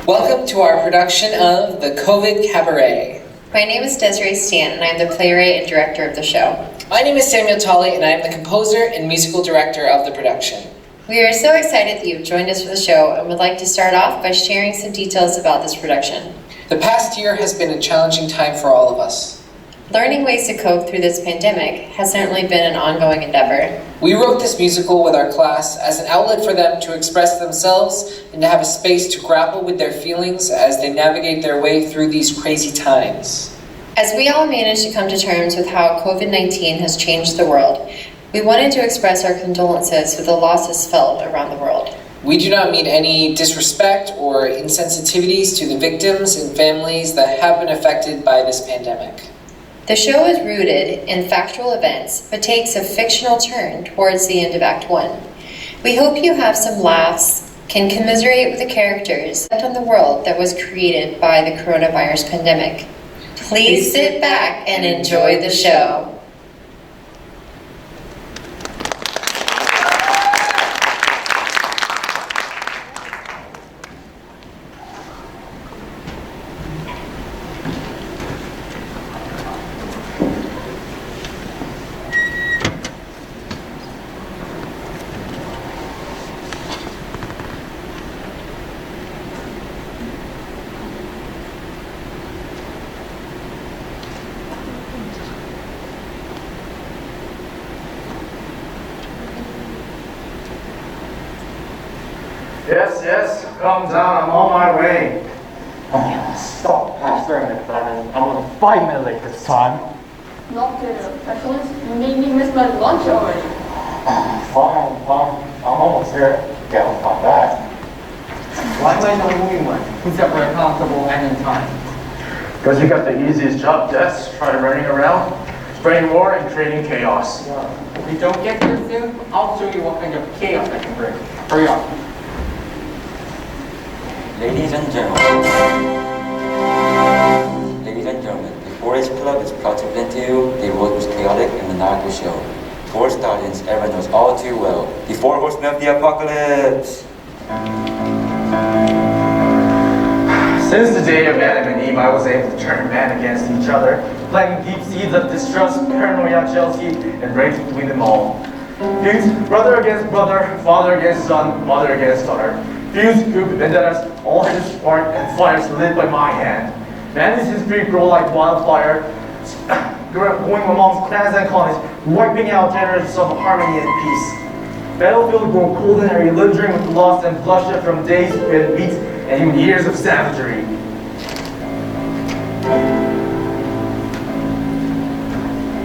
Welcome to our production of the COVID Cabaret. My name is Desiree Stan, and I'm the playwright and director of the show. My name is Samuel Tolley, and I am the composer and musical director of the production. We are so excited that you've joined us for the show and would like to start off by sharing some details about this production. The past year has been a challenging time for all of us. Learning ways to cope through this pandemic has certainly been an ongoing endeavor. We wrote this musical with our class as an outlet for them to express themselves and to have a space to grapple with their feelings as they navigate their way through these crazy times. As we all manage to come to terms with how COVID-19 has changed the world, we wanted to express our condolences with the losses felt around the world. We do not mean any disrespect or insensitivities to the victims and families that have been affected by this pandemic. The show is rooted in factual events, but takes a fictional turn towards the end of Act 1. We hope you have some laughs, can commiserate with the characters, and on the world that was created by the coronavirus pandemic. Please sit back and enjoy the show. Yes, calm down, I'm on my way. Stop pastoring it, Batman. I'm on 5 minutes late this time. Not good, specialist. You made me miss my lunch already. Fine. I'm almost here. Get on my back. Why am I the only one who's ever accountable and in time? Because you got the easiest job, Des. Try running around, spreading war and creating chaos. If we don't get here soon, I'll show you what kind of chaos I can bring. Hurry up. Ladies and gentlemen, before this club is proud to present to you the most chaotic and maniacal show. For its audience, everyone knows all too well, the four horsemen of the apocalypse. Since the day of Adam and Eve, I was able to turn man against each other, planting deep seeds of distrust, paranoia, jealousy, and rage between them all. Feuds, brother against brother, father against son, mother against daughter. Feuds, group, vendettas, all had a spark and fires lit by my hand. Man's history grow like wildfire, going amongst clans and colonies, wiping out generations of harmony and peace. Battlefield grow cold and airy, lingering with loss and bloodshed from days and weeks and even years of savagery.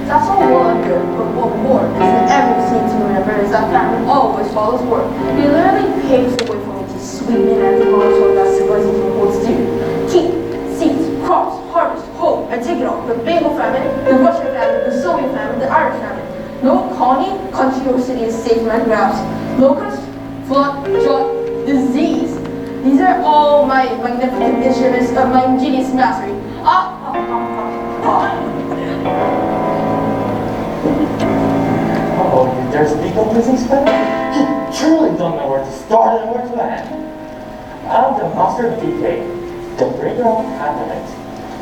That's all well and good, but what more isn't ever seen to remember is that family always follows work. It literally paves the way for me to sweep in and demolish all that civilization holds dear. Keep, seeds, crops, harvest, hope, and take it all. The Bengal famine, the Russian famine, the Soviet famine, the Irish famine. No colony, country, or city is safe from my grasp. Locust, flood, drought, disease. These are all my magnificent instruments of my ingenious mastery. Oh, you dare speak of disease, Batman? You truly don't know where to start and where to end. I'm the master of decay, the breaker of pandemics,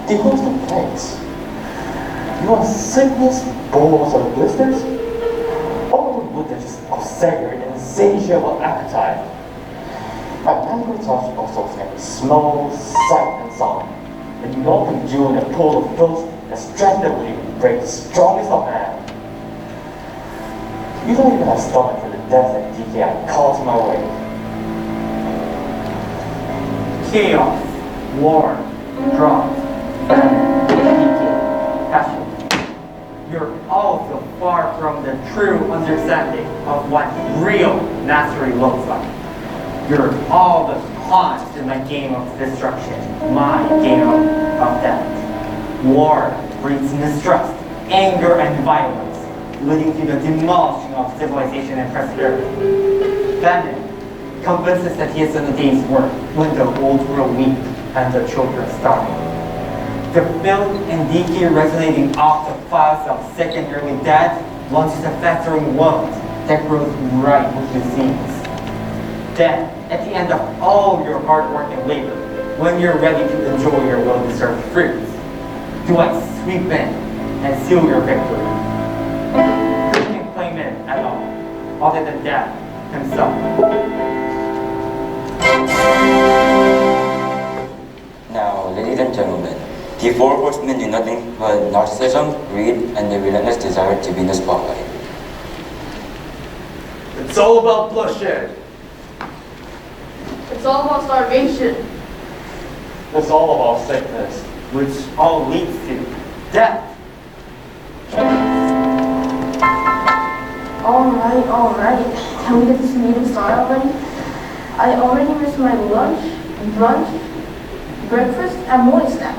the host of plagues. You want sickness, boils, or blisters? Or would they just upset your insatiable appetite? My language also can be small, sight, and sound. And you don't conjure in a pool of filth and strength that will break the strongest of man. You don't even have stomach for the death and decay I cause my way. Chaos, war, drought, famine, decay, passion. You're all so far from the true understanding of what real mastery looks like. You're all the pawns in my game of destruction, my game of death. War breeds mistrust, anger, and violence, leading to the demolishing of civilization and prosperity. Famine convinces that he has done a day's work when the old grow weak and the children starving. The filth and decay resonating off the files of sick and early dead launches a festering wound that grows right with disease. Then, at the end of all your hard work and labor, when you're ready to enjoy your well-deserved fruits, to like sweep in and seal your victory. Who can claim it at all, other than Death himself? Now, ladies and gentlemen, the four horsemen do nothing but narcissism, greed, and the relentless desire to be in the spotlight. It's all about bloodshed. It's all about starvation. It's all about sickness. Which all leads to death. Alright. Can we get this meeting started already? I already missed my lunch, brunch, breakfast, and morning snack.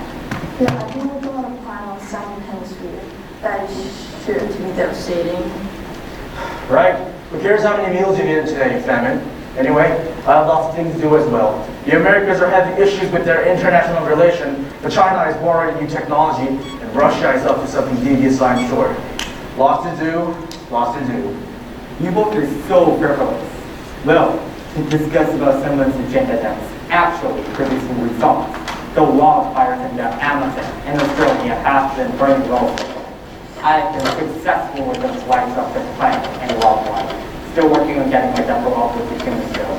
Yeah, I think we're going to plan on simultaneously. That is sure to be devastating. Right? Who cares how many meals you eat today, famine? Anyway, I have lots of things to do as well. The Americans are having issues with their international relation, but China is borrowing new technology, and Russia is up to something devious, I'm sure. Lots to do. You both are so frivolous. Well, to discuss about someone's agenda that's actually producing results, the wildfires in the Amazon and Australia have been burning low. I have been successful with those lights of the planet and wildlife. Still working on getting my dental office to finish still.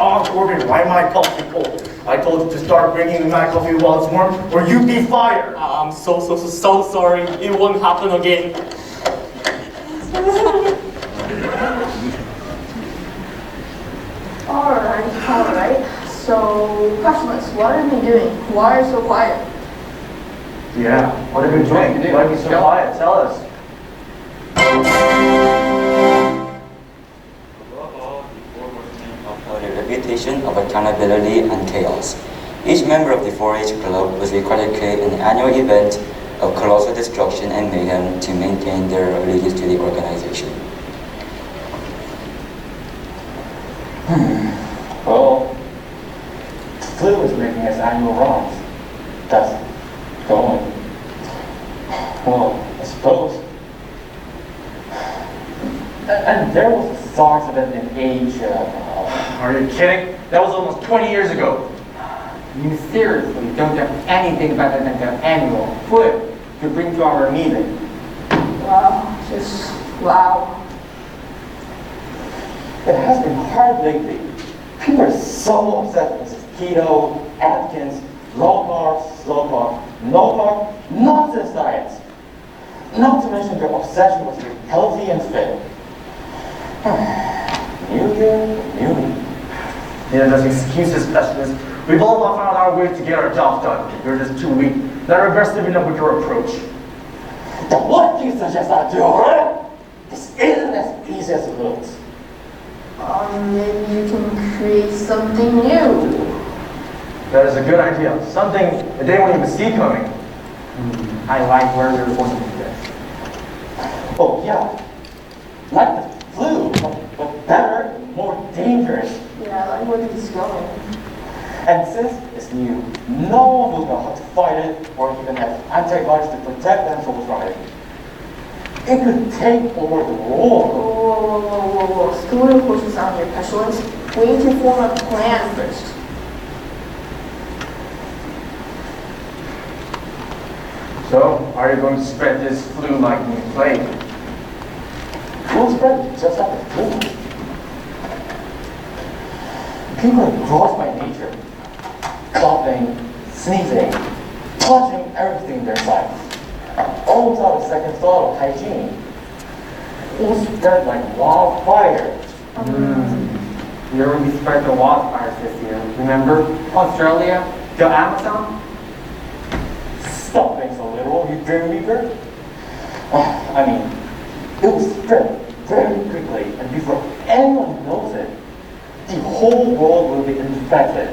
Oh, Corbin, why am I coffee cold? I told you to start bringing my coffee while it's warm, or you'd be fired. I'm so sorry. It won't happen again. Alright. So, questions, what are we doing? Why are you so quiet? Yeah, what have you been doing? Why are you so quiet? Tell us. Upheld a reputation of accountability and chaos. Each member of the 4-H club was required to create an annual event of colossal destruction and mayhem to maintain their allegiance to the organization. Well, flu is making its annual rounds. That's going. Well, I suppose. And there was a SARS event in Asia. Are you kidding? That was almost 20 years ago. You seriously don't have anything better than the annual flu to bring to our meeting. Wow. It has been hard lately. People are so upset with keto, Atkins, low carb, no carb, nonsense diets. Not to mention their obsession with being healthy and fit. New year, new me. Yeah, those excuses, specialists. We've all found our way to get our jobs done. You're just too weak, not aggressive enough with your approach. Then what do you suggest I do, alright? This isn't as easy as it looks. Maybe you can create something new. That is a good idea. Something that they won't even see coming. I like where you're going with this. Oh yeah, like the flu, but better, more dangerous. Yeah, I like where this is going. And since it's new, no one will know how to fight it or even have antibodies to protect themselves from it. It could take over the world. Whoa. Screw the horses out here, pestilence. We need to form a plan first. So, are you going to spread this flu like new plague? We'll spread it just like the flu. People are gross by nature. Coughing, sneezing, touching everything in their sight. All without a second thought of hygiene. It will spread like wildfire. We already spread the wildfires this year. Remember? Australia, the Amazon. Stop being so literal, you Grim Reaper. I mean, it will spread very quickly, and before anyone knows it, the whole world will be infected.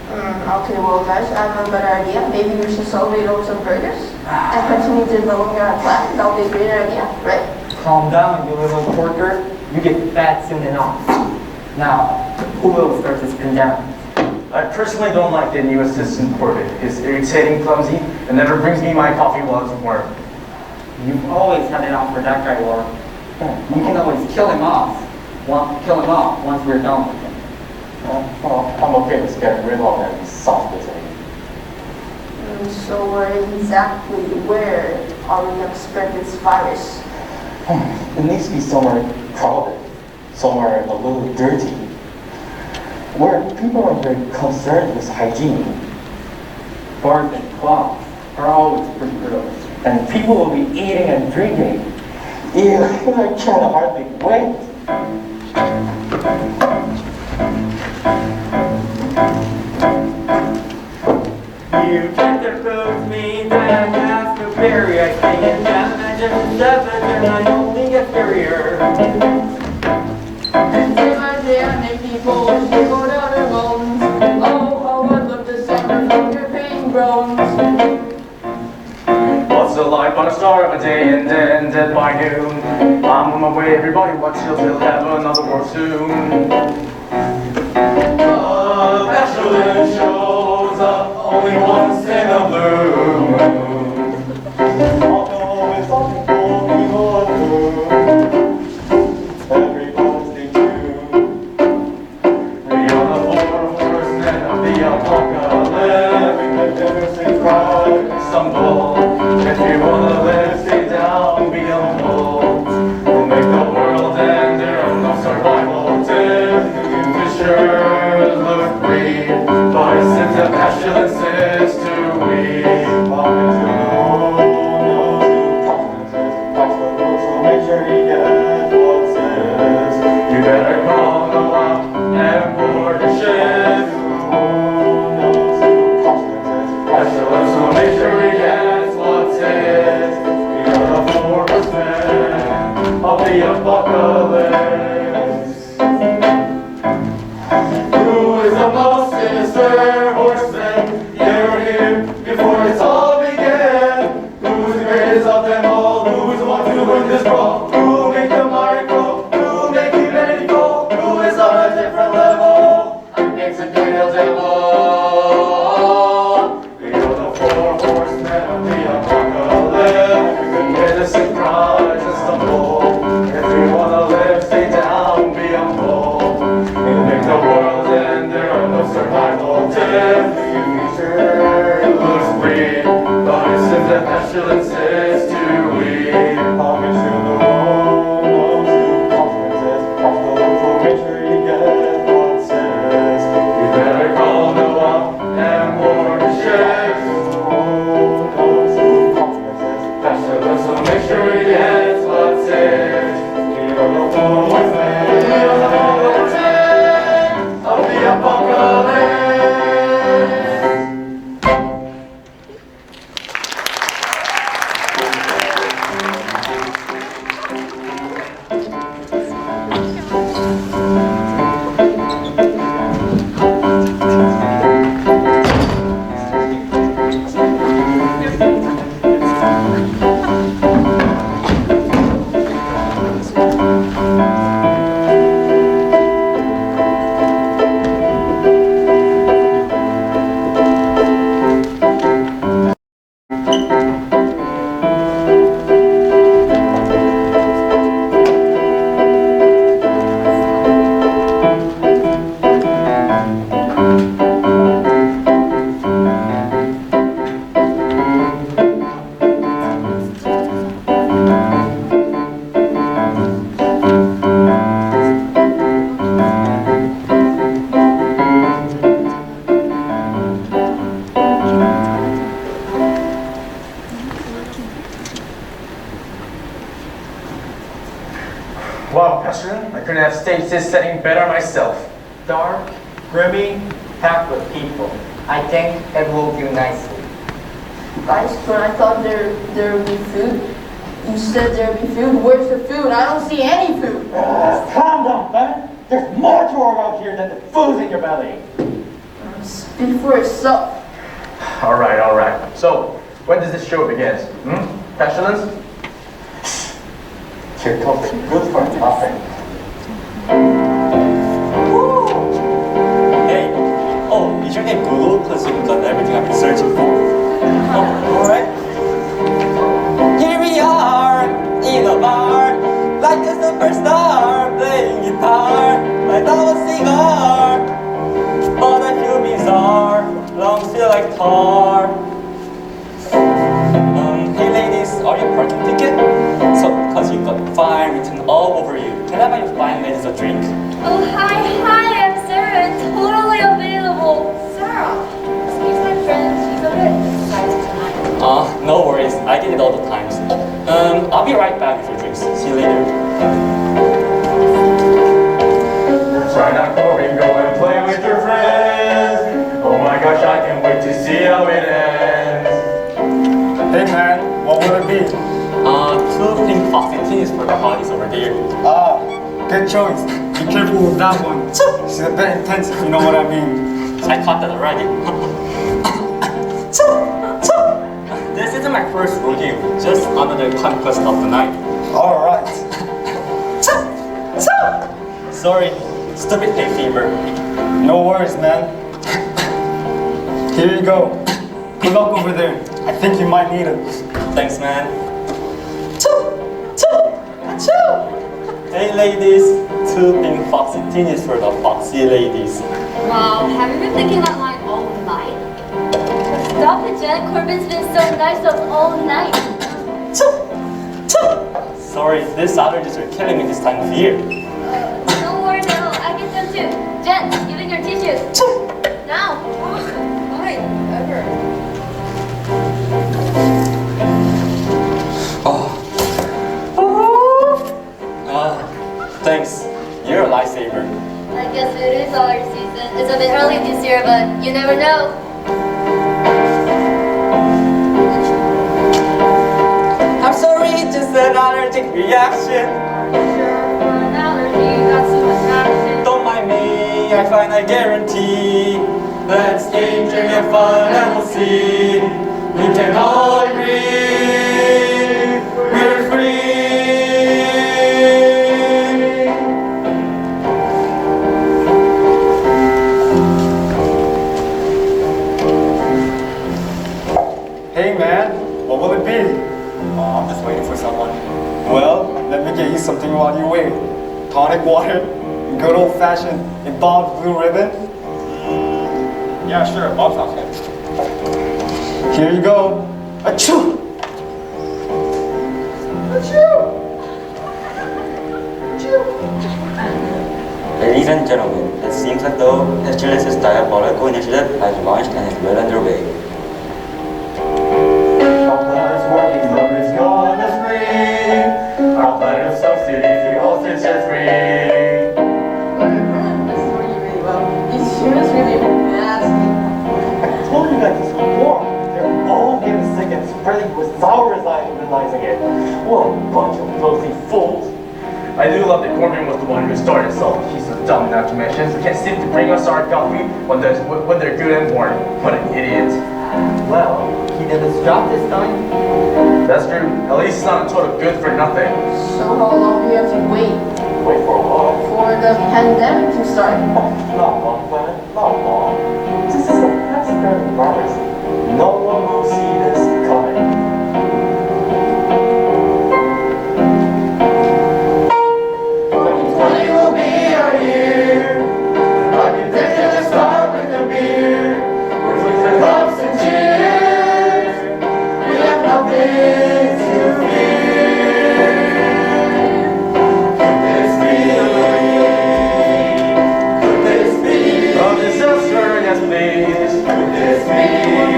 Okay, well guys, I have a better idea. Maybe we should celebrate over some burgers and continue developing our plan. That would be a great idea, right? Calm down, you little porker. You get fat soon enough. Now, who will start this pandemic? I personally don't like the new assistant Corbett. He's irritating, clumsy, and never brings me my coffee while it's warm. You've always had it out for that guy, Laura. You can always kill him off. kill him off once we're done with him. Well, I'm okay with getting rid of that soft potato. So exactly where are we going to spread this virus? It needs to be somewhere crowded, somewhere a little dirty, where people are very concerned with hygiene. Bars and clubs are always pretty gross. And people will be eating and drinking. Ew, I can hardly wait. You can't oppose me, then ask to bury. I stay in jam and just step it, and I only get scarier. And day by day I make people go down their bones. Oh, how I love the summer from your pain groans. What's the life on a star of a day and then dead by noon? I'm on my way, everybody watch, you'll have another war soon. Pestilence shows up only once in a blue moon. Although it's something for people to do, everyone stay tuned. We are the four horsemen of the apocalypse. We can never say cry. Stumble, if you wanna live, stay down, be humble. We'll make the world end, there are no survival tips. Fishers look green, vices and pestilences to weed. Welcome to the world, no pestilences. Watch the rules, so make sure you get what says. You better call Noah and board the ship. Pestilence will make sure he gets what's his. We are the four horsemen of the apocalypse. Who is the most sinister horseman? You ever hear before it's all began? Who's the greatest of them all? Who's the one to win this brawl? Who will make the miracle? Who will make humanity fall? Who is on a different level? Against the great devil. We are the four horsemen of the apocalypse. We could get us surprise and stumble. If we wanna live, stay down, be humble. We'll make the world end, there are no survival tips. The future looks bleak, vices and pestilences to weed. Welcome to the world, no consequences. Watch the rules, so make sure you get what says. You better call Noah and board the ships. Pestilence will make sure he gets what's his. We are the four horsemen. We are the four horsemen of the apocalypse. Wow, Passion, I couldn't have staged this setting better myself. Dark, grimy, packed with people. I think it will do nicely. Guys, when I thought there would be food, you said there would be food. Where's the food? I don't see any food. Calm down, man. There's more to our out here than the food's in your belly. Speak for yourself. All right. So, when does this show begin? Pestilence? You're totally good for nothing. Hey, oh, is your name Google? Because you've done everything I've been searching for. Oh, alright. Here we are, in a bar, like a superstar, playing guitar. a drink? Oh, hi, I'm Sarah. Totally available. Sarah, excuse my friend. She's a bit excited tonight. No worries. I did it all the times. I'll be right back with your drinks. See you later. Try not going, go and play with your friends. Oh my gosh, I can't wait to see how it ends. Hey man, what would it be? Two pink foxy teas for the hotties over there. Ah, good choice. Be careful with that one. She's a bit intense if you know what I mean. I caught that already. This isn't my first rodeo, just another conquest of the night. Alright. Sorry, stupid hay fever. No worries, man. Here you go. Good luck over there. I think you might need it. Thanks, man. Hey ladies, two pink foxy teenies for the foxy ladies. Wow, have you been thinking about mine all night? Stop it, Jen. Corbin's been so nice to us all night. Sorry, these allergies are killing me this time of year. Don't worry, no, I get them too. Jen, giving your tissues. Now. Fine, ever. Thanks. You're a lifesaver. I guess it is our season. It's a bit early this year, but you never know. I'm sorry, just an allergic reaction. Sure, for an allergy, that's too much action. Don't mind me, I find I guarantee. Let's danger and fun and we'll see. We can all agree. We're free. Hey man, what will it be? I'm just waiting for someone. Well, let me get you something while you wait. Tonic water, good old fashioned embalmed blue ribbon. Yeah, sure. Bob sounds good. Here you go. Achoo! Ladies and gentlemen, it seems as though Pestilus' diabolical initiative has launched and is well underway. Our planet's working, love is gonna scream. Our planet of subsidies, we all sit set free. This is working really well. These humans really nasty. I told you guys this before. They're all getting sick and spreading with sour-realizing it. What a bunch of filthy fools. I do love that Corbin was the one who started, so he's so dumb not to mention. He can't seem to bring us our coffee when they're good and warm. What an idiot. Well, he didn't stop this time. That's true. At least it's not a total good for nothing. So how long do you have to wait Wait for what? for the pandemic to start? Not long, planet. Not long. This is a past-bearing virus. No one will see this coming. Oh, disaster, yes please. Could this be?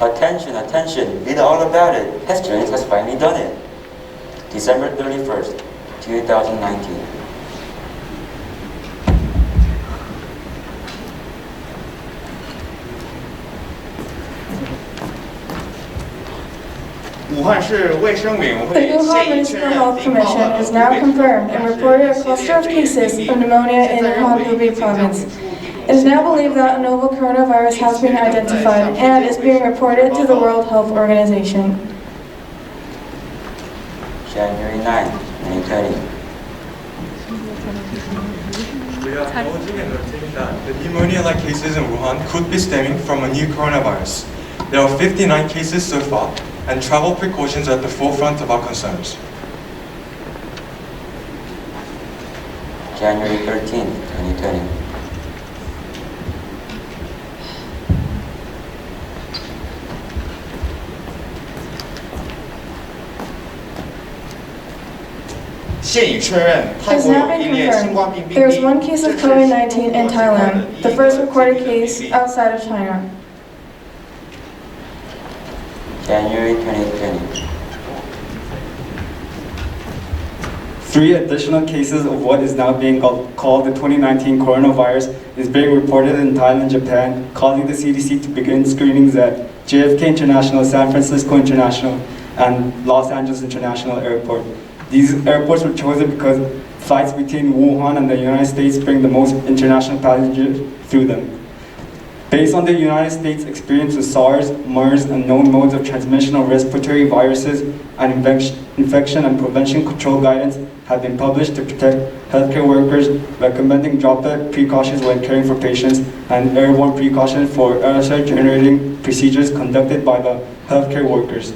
Attention, attention, read all about it. Pestilence has finally done it. December 31st, 2019. The Wuhan Municipal Health Commission has now confirmed and reported a cluster of cases of pneumonia in Wuhan, Hubei province. It is now believed that a novel coronavirus has been identified and is being reported to the World Health Organization. January 9, 2020. We are acknowledging and noting that the pneumonia-like cases in Wuhan could be stemming from a new coronavirus. There are 59 cases so far, and travel precautions are at the forefront of our concerns. January 13, 2020. It has now been confirmed. There is one case of COVID-19 in Thailand, the first recorded case outside of China. January 2020. 3 additional cases of what is now being called the 2019 coronavirus is being reported in Thailand and Japan, causing the CDC to begin screenings at JFK International, San Francisco International, and Los Angeles International Airport. These airports were chosen because flights between Wuhan and the United States bring the most international passengers through them. Based on the United States' experience with SARS, MERS, and known modes of transmission of respiratory viruses, and infection and prevention control guidance have been published to protect healthcare workers, recommending droplet precautions when caring for patients and airborne precautions for aerosol generating procedures conducted by the healthcare workers.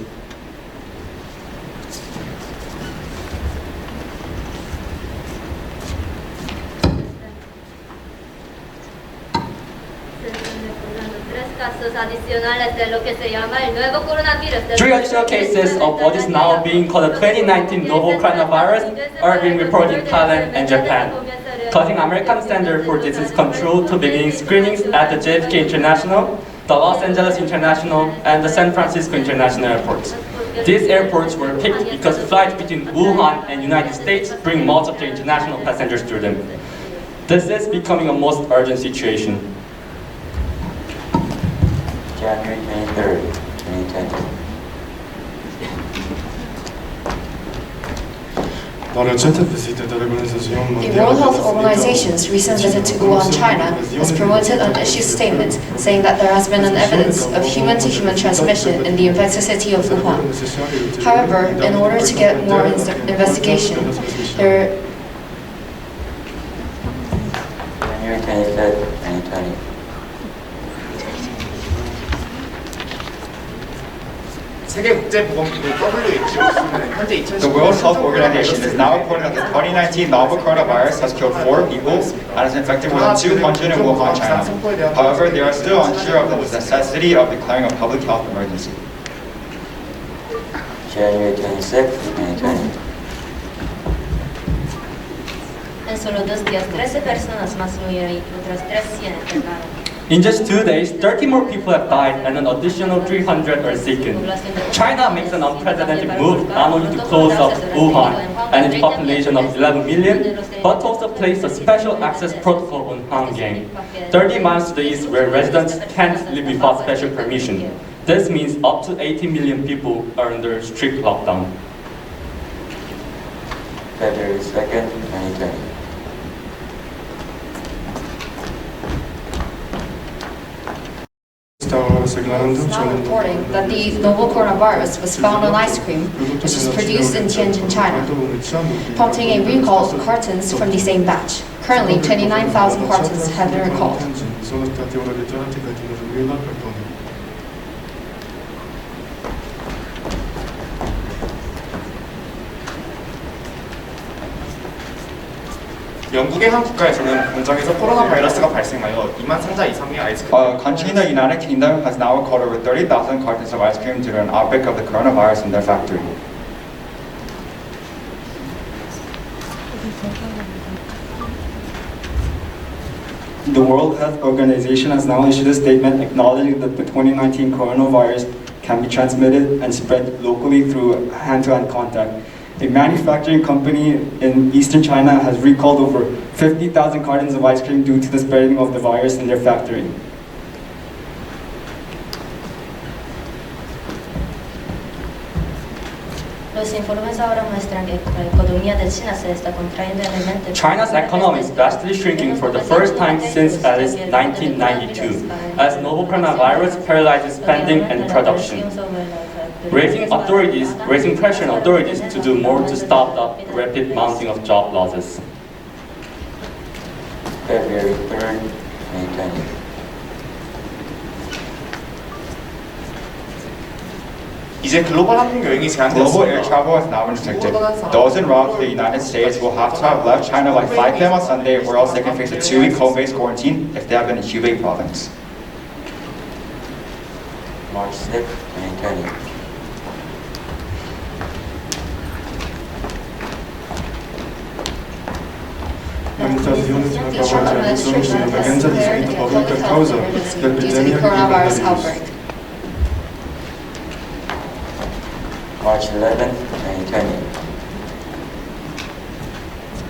Three additional cases of what is now being called the 2019 novel coronavirus are being reported in Thailand and Japan, causing American Center for Disease Control to begin screenings at the JFK International, the Los Angeles International, and the San Francisco International airports. These airports were picked because flights between Wuhan and United States bring multiple international passengers through them. This is becoming a most urgent situation. January 23rd, 2020. The World Health Organization's recent visit to Wuhan, China, has promoted an issue statement saying that there has been an evidence of human-to-human transmission in the infectious city of Wuhan. However, in order to get more investigation, there January 25th, 2020. The World Health Organization is now reporting that the 2019 novel coronavirus has killed 4 people and has infected more than 200 in Wuhan, China. However, they are still unsure of the necessity of declaring a public health emergency. January 26, 2020. En solo 2 días, 13 personas más murieron y otras 300 enfermaron. In just 2 days, 30 more people have died and an additional 300 are sick. China makes an unprecedented move not only to close up Wuhan and its population of 11 million, but also place a special access protocol on Hanggang, 30 miles to the east where residents can't live without special permission. This means up to 80 million people are under strict lockdown. February 2nd, 2020. is now reporting that the novel coronavirus was found on ice cream, which is produced in Tianjin, China, prompting a recall of cartons from the same batch. Currently, 29,000 cartons have been recalled. 영국의 한 국가에서는 공장에서 코로나 바이러스가 발생하여 2만 상자 이상의 아이스크림. A country in the United Kingdom has now recalled over 30,000 cartons of ice cream due to an outbreak of the coronavirus in their factory. The World Health Organization has now issued a statement acknowledging that the 2019 coronavirus can be transmitted and spread locally through hand-to-hand contact. A manufacturing company in eastern China has recalled over 50,000 cartons of ice cream due to the spreading of the virus in their factory. Los informes ahora muestran que la economía de China se está contrayendo levemente. China's economy is vastly shrinking for the first time since at least 1992, as novel coronavirus paralyzes spending and production, raising pressure on authorities to do more to stop the rapid mounting of job losses. February 3rd, 2020. 이제 글로벌 항공 여행이 Global air travel is now restricted. Those en route to the United States will have to have left China by 5 p.m. on Sunday, or else they can face a 2-week home-based quarantine if they have been in Hubei province. March 6th, 2020. Manifestations Trump administration has declared a public health emergency due to the coronavirus outbreak. March 11th, 2020.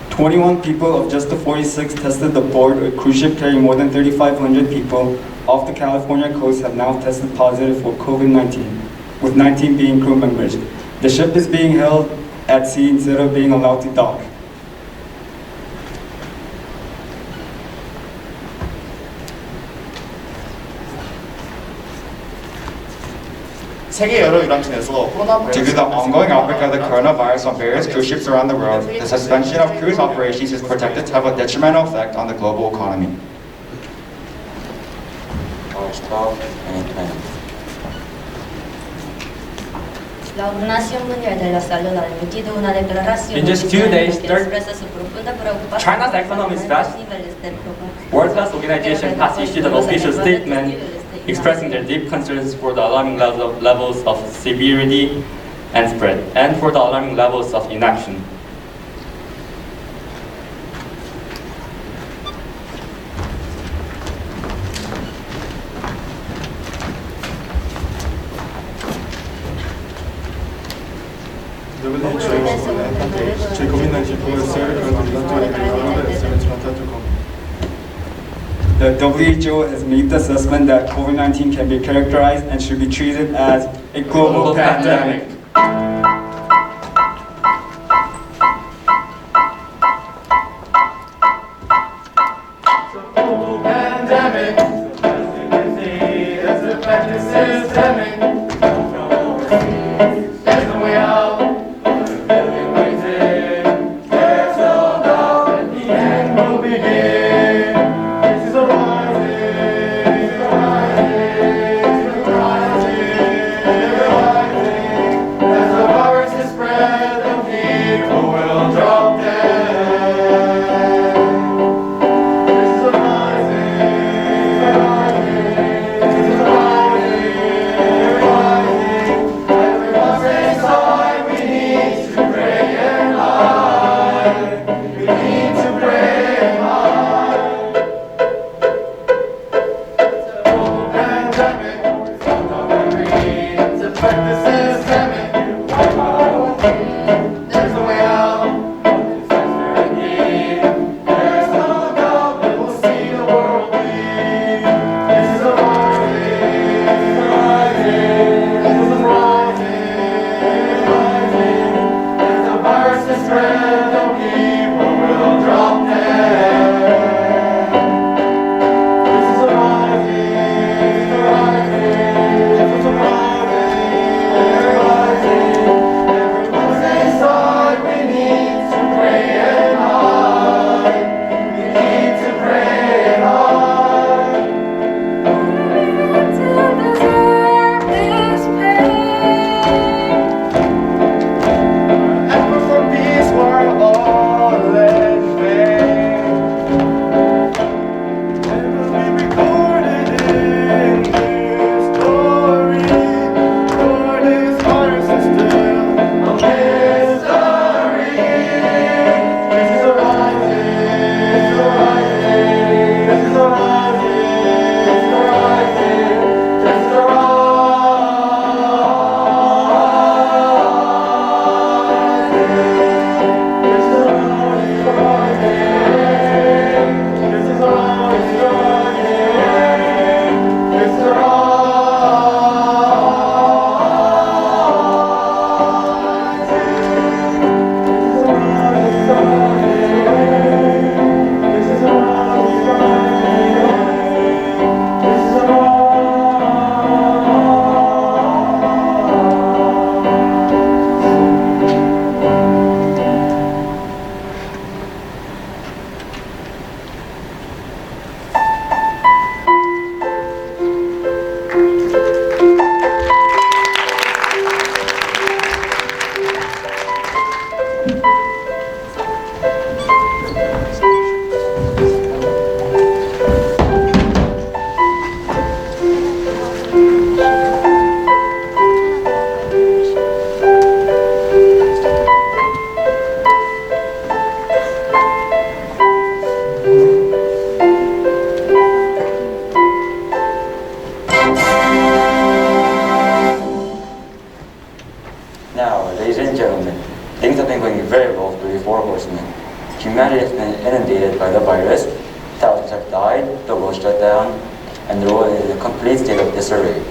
21 people of just the 46 tested aboard a cruise ship carrying more than 3,500 people off the California coast have now tested positive for COVID-19, with 19 being crew members. The ship is being held at sea instead of being allowed to dock. 세계 여러 유람선에서 Due to the ongoing outbreak of the coronavirus on various cruise ships around the world, the suspension of cruise operations is projected to have a detrimental effect on the global economy. March 12th, 2020. La Organización Mundial de la Salud ha emitido una declaración In just 2 days, que expresa su profunda preocupación China's economy is vast. por los niveles del programa. World Health Organization has issued an official statement expressing their deep concerns for the alarming levels of severity and spread, and for the alarming levels of inaction. The WHO has made the assessment that COVID-19 can be characterized and should be treated as a global pandemic. Humanity has been inundated by the virus, thousands have died, the world shut down, and the world is in a complete state of disarray.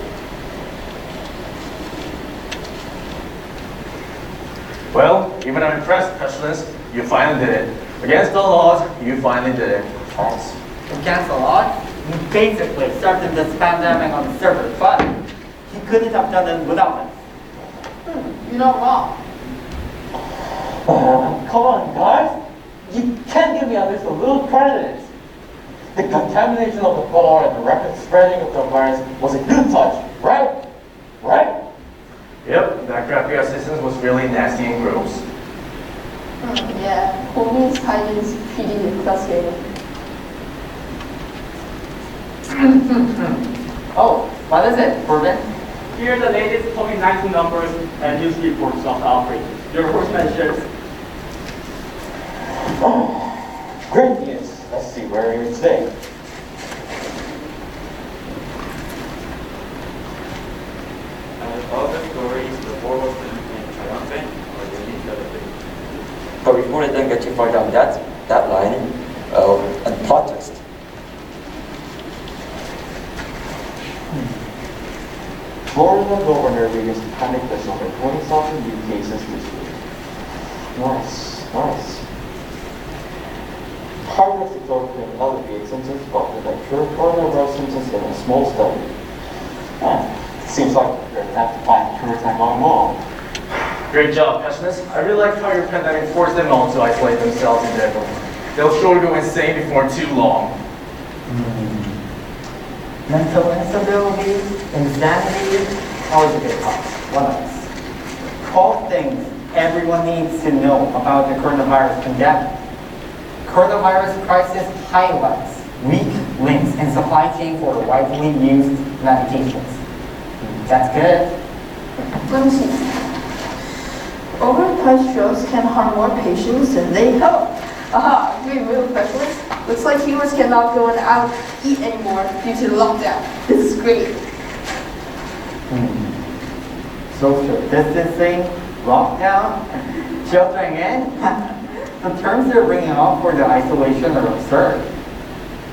Well, even I'm impressed, Pestilence. You finally did it. Against the odds, you finally did it. Against the odds? He basically started this pandemic on the server, but he couldn't have done it without us. You're not wrong. Come on, guys. You can't give me at least a little credit. The contamination of the floor and the rapid spreading of the virus was a good touch, right? Right? Yep, that crappy assistance was really nasty and gross. Yeah, Kobe's hygiene is pretty disgusting. Oh, what is it, Corbin? Here are the latest COVID-19 numbers and news reports of the outbreak. Your horseman shares. Oh, great news. Let's see, where are you today? All the stories, the foremost and triumphant, or the need the other thing. But before I then get too far down that line, a plot twist. Florida governor released panic list over 20,000 new cases this week. Nice, nice. Hydroxychloroquine alleviates symptoms, but will cure coronavirus symptoms in a small study. Seems like you're going to have to find a cure time on all. Great job, Pestilence. I really like how your pandemic forced them all to isolate themselves in their home. They'll sure go insane before too long. Mental instability, insanity, always a good cause. One of us. 12 things everyone needs to know about the coronavirus pandemic. Coronavirus crisis highlights weak links in supply chain for widely used medications. That's good. Let me see. Overpriced drugs can harm more patients than they help. Aha, great real specialist. Looks like humans cannot go out and eat anymore due to the lockdown. This is great. Social distancing, lockdown, sheltering in. The terms they're bringing up for the isolation are absurd.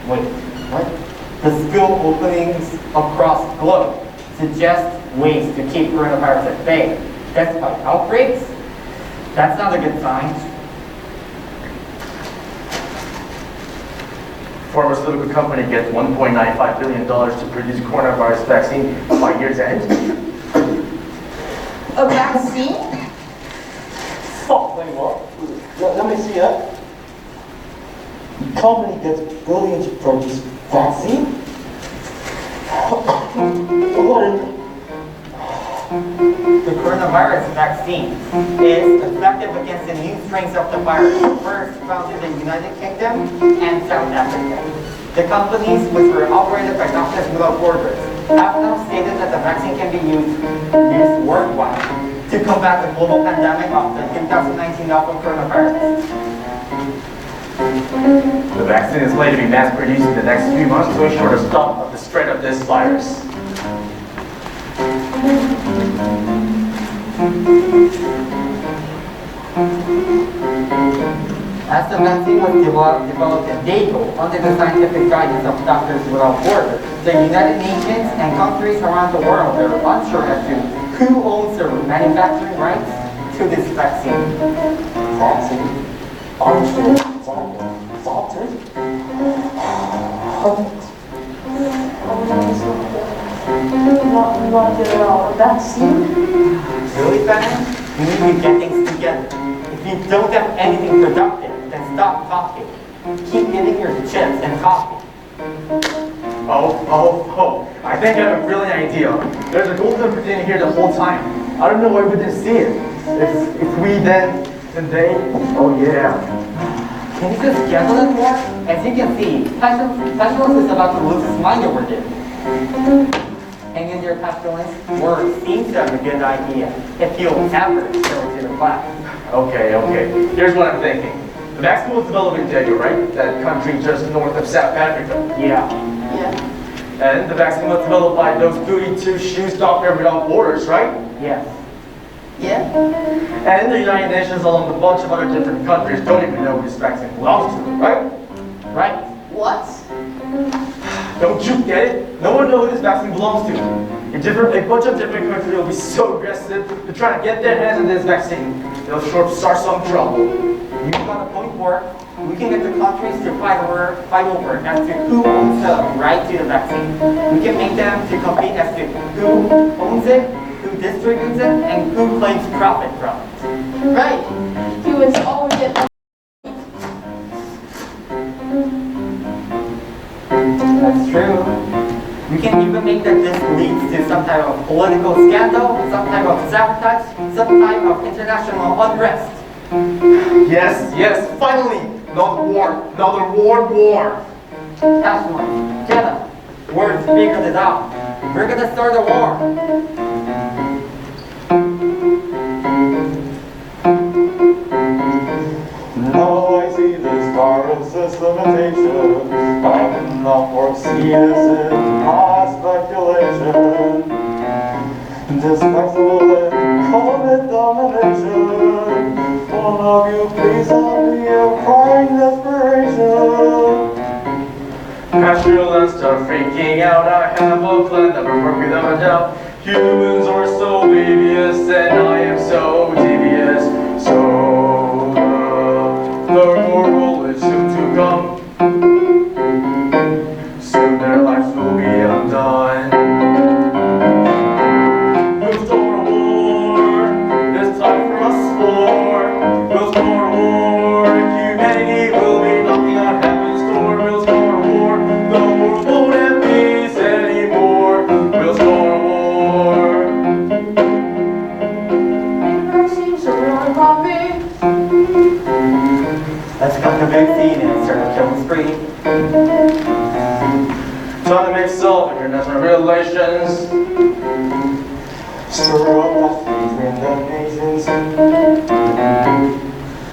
Wait, what? The school openings across the globe suggest ways to keep coronavirus at bay, despite outbreaks. That's not a good sign. Pharmaceutical company gets $1.95 billion to produce coronavirus vaccine by year's end. A vaccine? Fuck, wait, what? Let me see that. The company gets billions to produce vaccine? What in The coronavirus vaccine is effective against the new strains of the virus, first found in the United Kingdom and South Africa. The companies, which were operated by Doctors Without Borders, have now stated that the vaccine can be used worldwide to combat the global pandemic of the 2019 novel coronavirus. The vaccine is slated to be mass-produced in the next few months to ensure the stop of the spread of this virus. As the vaccine was developed in Daegu under the scientific guidance of Doctors Without Borders, the United Nations and countries around the world are unsure as to who owns the manufacturing rights to this vaccine. vaccine? Doctors? Perfect. Not good at all. A vaccine? Really, Ben? You need to get things together. If you don't have anything productive, then stop talking. Keep eating your chips and coffee. Oh. I think I have a brilliant idea. There's a golden opportunity here the whole time. I don't know why we didn't see it. If we then they, oh yeah. Can you just schedule it more? As you can see, Pestilence is about to lose his mind over this. Hang in there, Pestilence. Word seems to have a good idea, if you'll ever show it to the class. Okay. Here's what I'm thinking. The vaccine was developed in Daegu, right? That country just north of South Africa. Yeah. And the vaccine was developed by those goody two-shoes Doctor Without Borders, right? Yes. Yeah? And the United Nations, along with a bunch of other different countries, don't even know who this vaccine belongs to, right? Right. What? Don't you get it? No one knows who this vaccine belongs to. A bunch of different countries will be so aggressive to try to get their hands on this vaccine. They'll sure start some trouble. You got a point where we can get the countries to fight over as to who owns the right to the vaccine. We can make them to compete as to who owns it, who distributes it, and who claims profit from it. Right. Humans always get That's true. We can even make that this leads to some type of political scandal, some type of sabotage, some type of international unrest. Yes, finally! Another war. Ashmore, Jenna, words figured it out. We're gonna start a war. Now I see the star of systematization. I cannot foresee this in my speculation. Despicable and COVID domination. One of you please help me of crying desperation. Pastoralists are freaking out. I have a plan that will work without a doubt. Humans are so devious and I am so devious. So the world is soon to come. Soon their lives will be undone. We'll start a war. It's time for us for. We'll start a war. Humanity will be knocking on heaven's door. We'll start a war. The world won't have peace anymore. We'll start a war. vaccines are really poppy. Let's cut the vaccine and start a killing spree. Trying to make solve international relations. Stir up between the nations.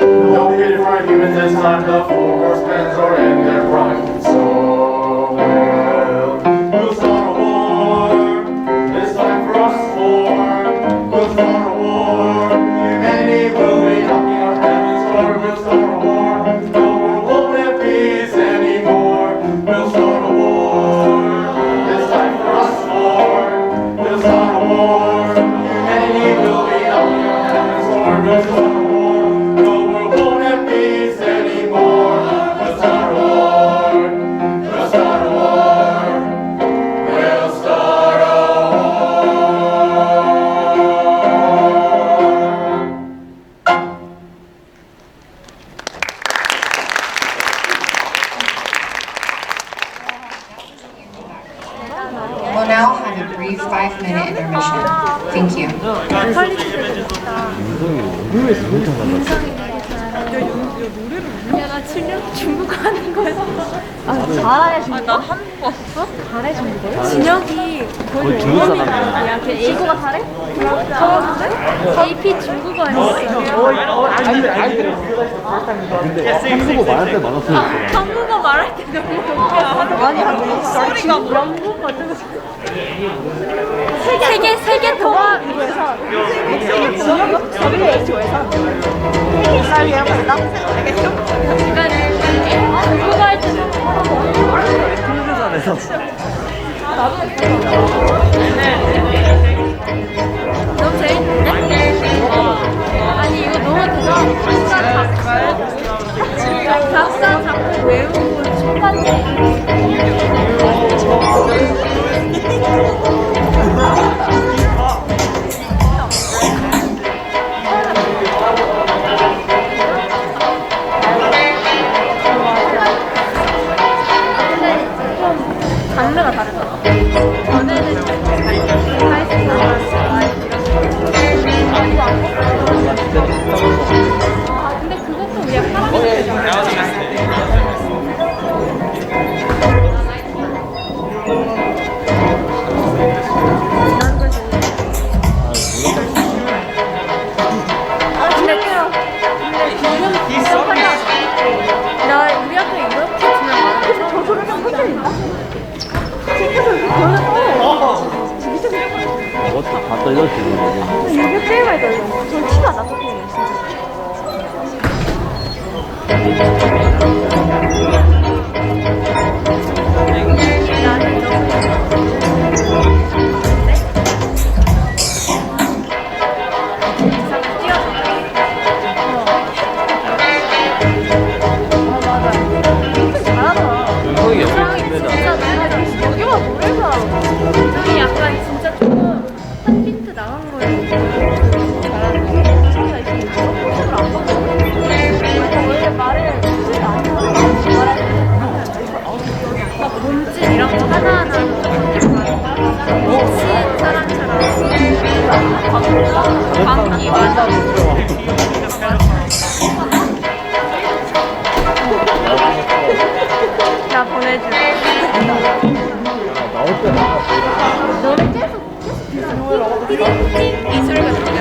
No pity for humans this time. The four horsemen are in their prime. So we'll start a war. It's time for us four. We'll start a war. Humanity will be knocking on heaven's door. We'll start a war. The world won't have peace anymore. We'll start a war. It's time for us four. We'll start a war. Humanity will be knocking on heaven's door. We'll start a war. The world won't have peace anymore. We'll start a war. We'll start a war. We'll start a We'll now have a brief 5-minute intermission. Thank you. 야, 나 중국어 하는 거였어. 잘해, 중국어? 난 한국어 없어? 잘해, 중국어? 진혁이 거의 중국 사람이야. 걔 중국어 잘해? 잘하는데? AP 중국어 했어. 한국어 말할 때 많았으니까. 한국어 말할 때 너무 웃겨. 아니, 소리가 뭐 영국 같은 거. 세계 통합에서 WHO에서 세계 위한 발당? 알겠죠? 그러니까 중국어 할 때는 통일교산에서 너무 재밌는데? 아니 이거 너무 대단하다. 작사 작곡 외우고 총괄제. 장르가 다르잖아. 연애는 떨려지는 거지. 이게 제일 많이 떨려. 전 티가 나거든요, 진짜. 연성이 옆에 여기만 노래 잘하고 저기 약간 진짜 조금 한 핀트 나간 거예요. 잘하는 진짜 이렇게 모습을 안 바꿔. 원래 말을 진짜 안 하고 막 몸짓 이런 거 하나하나 미친 사람처럼 광기 맞아. 나 보내줘. 나올 때 나와. 너를 계속 띵띵띵 이 소리가 들려.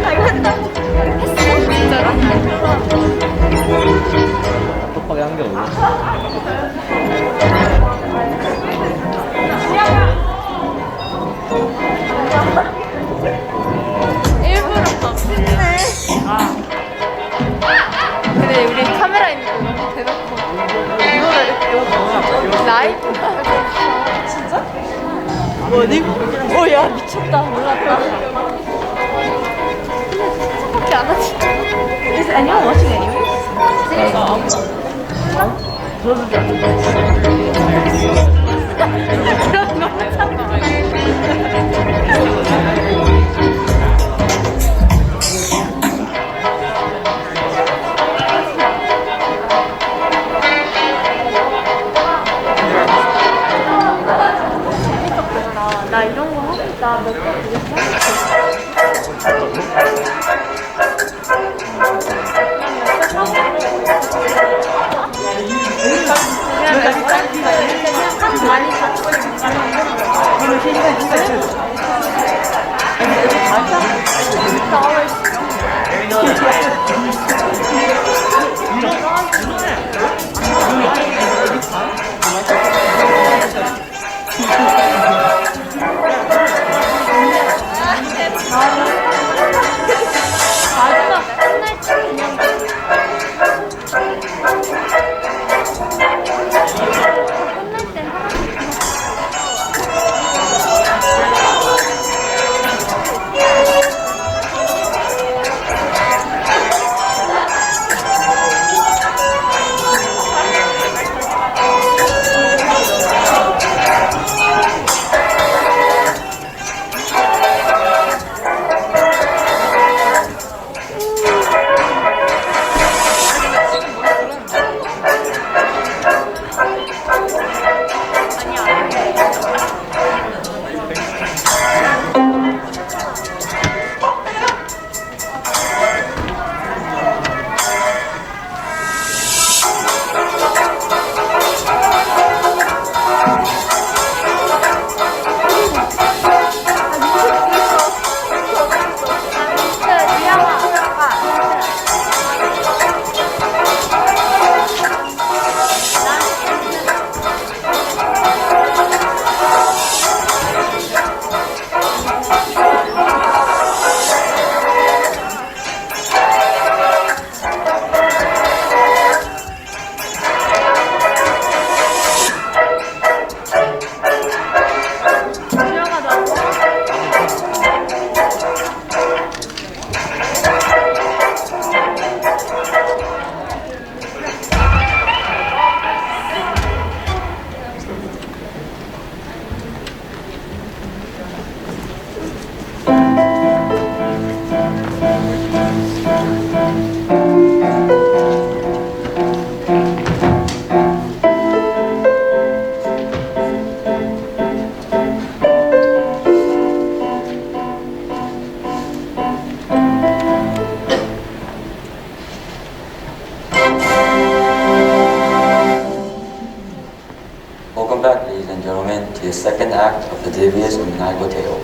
아 이거 했다고 했어? 진짜로? 똑똑하게 한 게 없네. 일부러 더 핀네. 근데 우리 카메라 있는 거 너무 대놓고 이거를 라이브 하고 진짜? 어디? 야 미쳤다 몰랐다. 근데 착각해 안 하지? Is anyone watching anyway? 들어주지 않는다. 그럼 너무 착각. 나 이런 거 하고 있다 몇번 second act of the devious and maniacal tale.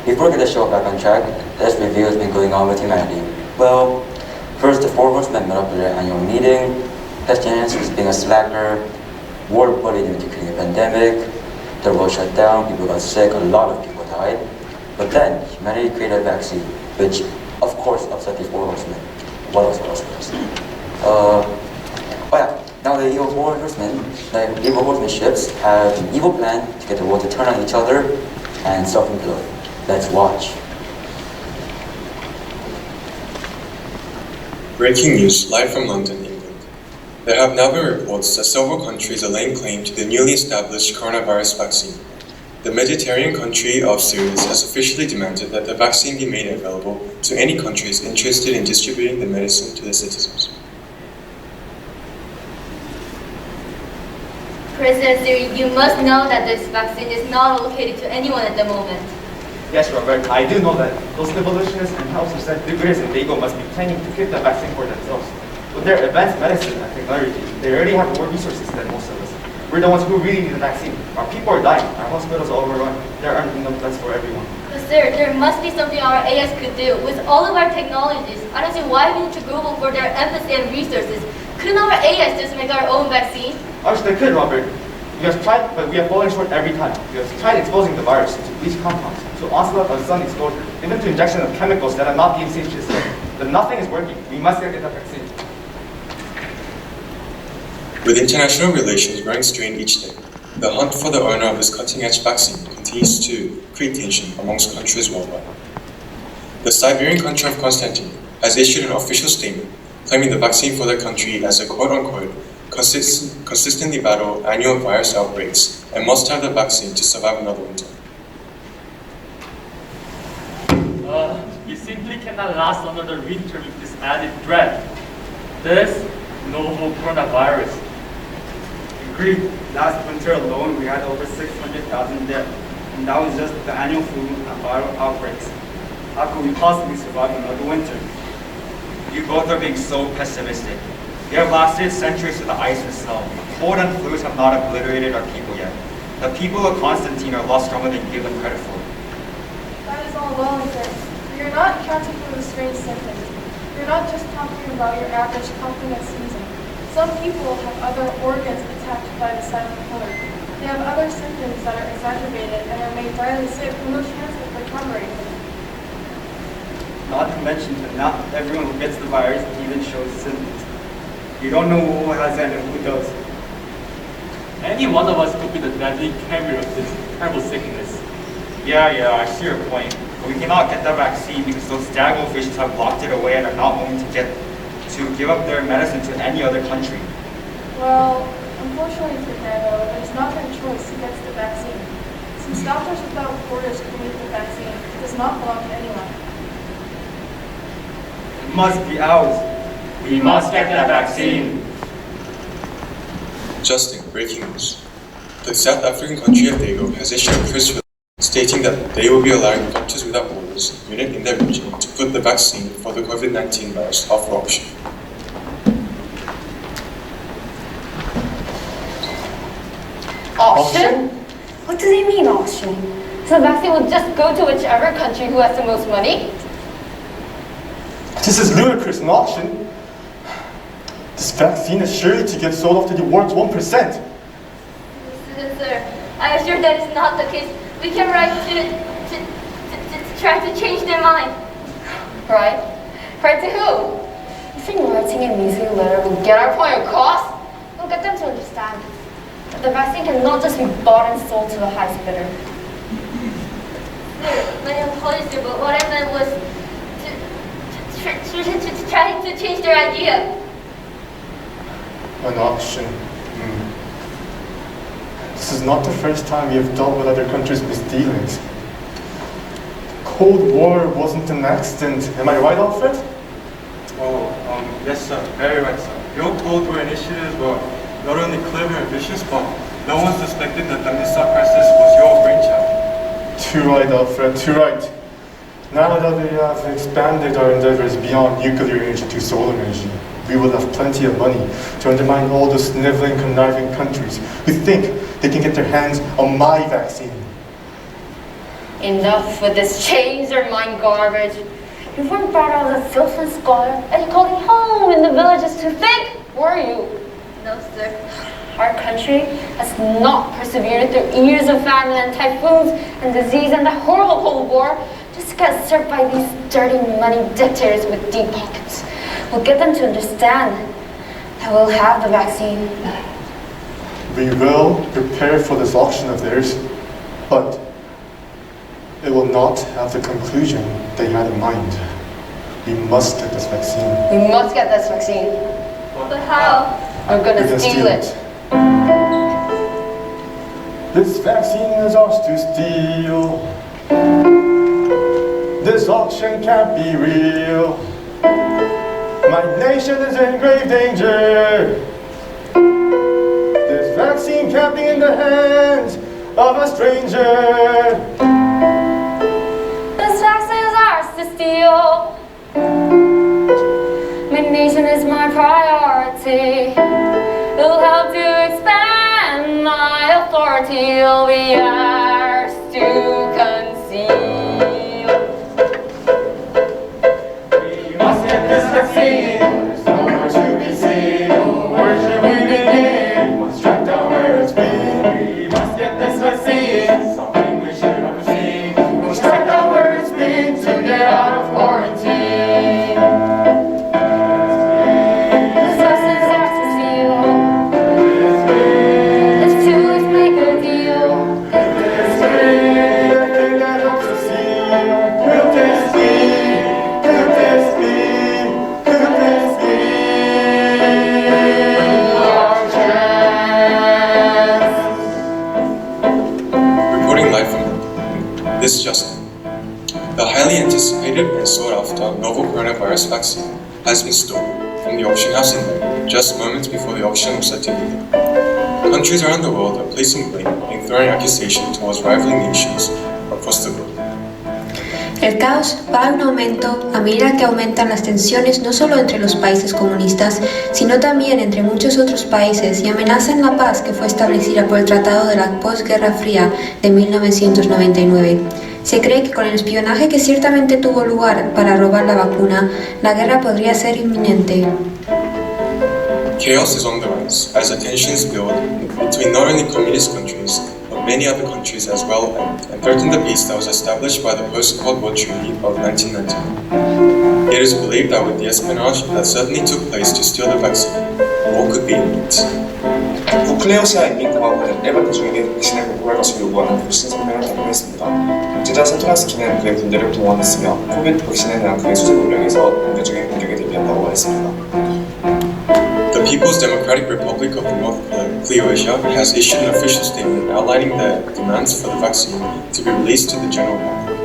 Before we get the show back on track, let's review what's been going on with humanity. Well, first the four horsemen met up at their annual meeting. Pestilence was being a slacker, war bullied into creating a pandemic, the world shut down, people got sick, a lot of people died. But then humanity created a vaccine, which of course upset the four horsemen. What else was this? Now the evil horsemen ships have an evil plan to get the world to turn on each other and self-implode. Let's watch. Breaking news live from London, England. There have now been reports that several countries are laying claim to the newly established coronavirus vaccine. The Mediterranean country of Syria has officially demanded that the vaccine be made available to any countries interested in distributing the medicine to their citizens. President Siri, you must know that this vaccine is not allocated to anyone at the moment. Yes, Robert, I do know that. Those evolutionists and health research degrees in Dago must be planning to keep the vaccine for themselves. With their advanced medicine and technology, they already have more resources than most of us. We're the ones who really need the vaccine. Our people are dying, our hospitals are overrun, there aren't enough beds for everyone. But sir, there must be something our AS could do. With all of our technologies, I don't see why we need to Google for their empathy and resources. Couldn't our AS just make our own vaccine? Actually, they could, Robert. We have tried, but we have fallen short every time. We have tried exposing the virus to bleach compounds, to onslaught of sun exposure, even to injection of chemicals that are not being safe to skin. But nothing is working. We must get the vaccine. With international relations growing strained each day, the hunt for the owner of this cutting-edge vaccine continues to create tension amongst countries worldwide. The Siberian country of Constantine has issued an official statement claiming the vaccine for their country as a quote-unquote consistently battle annual virus outbreaks and must have the vaccine to survive another winter. We simply cannot last another winter with this added threat. This novel coronavirus. Agreed. Last winter alone, we had over 600,000 deaths, and that was just the annual flu and viral outbreaks. How could we possibly survive another winter? You both are being so pessimistic. We have lasted centuries to the ice and snow. Cold and flus have not obliterated our people yet. The people of Constantine are a lot stronger than you give them credit for. That is all well and good. We are not accounting for the strange symptoms. We're not just talking about your average coughing and sneezing. Some people have other organs attacked by the silent killer. They have other symptoms that are exacerbated and are made direly sick with no chance of recovery. Not to mention that not everyone who gets the virus even shows symptoms. You don't know who has it and who does. Any one of us could be the deadly carrier of this terrible sickness. Yeah, I see your point. But we cannot get the vaccine because those dago officials have locked it away and are not willing to give up their medicine to any other country. Well, unfortunately for Dago, it is not their choice who gets the vaccine. Since Doctors Without Borders created the vaccine, it does not belong to anyone. It must be ours. We must get that vaccine. Justin, breaking news. The South African country of Dago has issued a press release stating that they will be allowing Doctors Without Borders unit in their region to put the vaccine for the COVID-19 virus up for option. Auction? What does he mean, auction? So the vaccine will just go to whichever country who has the most money? This is ludicrous, an auction. This vaccine is surely to get sold off to the world's 1%. Sir, I assure that is not the case. We can write to try to change their mind. Right? Right to who? You think writing a measly letter will get our point across? We'll get them to understand that the vaccine cannot just be bought and sold to the highest bidder. Sir, my apologies, sir, but what I meant was to try to change their idea. An auction. This is not the first time we have dealt with other countries' misdealings. Cold War wasn't an accident. Am I right, Alfred? Yes, sir. Very right, sir. Your Cold War initiatives were not only clever and vicious, but no one suspected that the missile crisis was your brainchild. Too right, Alfred. Too right. Now that we have expanded our endeavors beyond nuclear energy to solar energy, we will have plenty of money to undermine all the sniveling, conniving countries who think they can get their hands on my vaccine. Enough with this change their mind garbage. You weren't brought out as a filth and scholar, and you called me home in the villages to think, were you? No, sir. our country has not persevered through years of famine and typhoons and disease and the horrible Cold War just to get served by these dirty money dictators with deep pockets. We'll get them to understand that we'll have the vaccine. We will prepare for this auction of theirs, but it will not have the conclusion they had in mind. We must get this vaccine. We must get this vaccine. But how? We're gonna steal it. This vaccine is ours to steal. This auction can't be real. My nation is in grave danger. This vaccine can't be in the hands of a stranger. This vaccine is ours to steal. My nation is my priority. It'll help to expand my authority. It'll be ours to conceal. We must get this vaccine. There's nowhere to be seen. Where should we begin? We must track down where it's been. We must get this vaccine. Something we should have seen. We must track down where it's been to get out of quarantine. This vaccine is ours to steal. It's too late to make a deal. This way, everything that helps us heal. Could this be? Could this be? Could this be our chance? Reporting live from London, this is Justin. The highly anticipated and sought after novel coronavirus vaccine has been stored from the auction house in London just moments before the auction was set to begin. Countries around the world are placing blame and throwing accusations towards rivaling nations across the globe. El caos va en aumento a medida que aumentan las tensiones no solo entre los países comunistas, sino también entre muchos otros países y amenazan la paz que fue establecida por el Tratado de la Posguerra Fría de 1999. Se cree que con el espionaje que ciertamente tuvo lugar para robar la vacuna, la guerra podría ser inminente. Chaos is on the rise as the tensions build between not only communist countries, but many other countries as well, and threaten the peace that was established by the post-Cold War Treaty of 1991. It is believed that with the espionage that certainly took place to steal the vaccine, war could be imminent. 북클레오시아 인민공화국은 네발트 주민의 백신을 보급할 것을 요구하는 불신 성명을 발표했습니다. 독재자 세토라스키는 그의 군대를 동원했으며 코비드 백신에 대한 그의 수제 노력에서 공개적인 공격에 대비한다고 말했습니다. The People's Democratic Republic of North Croatia has issued an official statement outlining the demands for the vaccine to be released to the general public.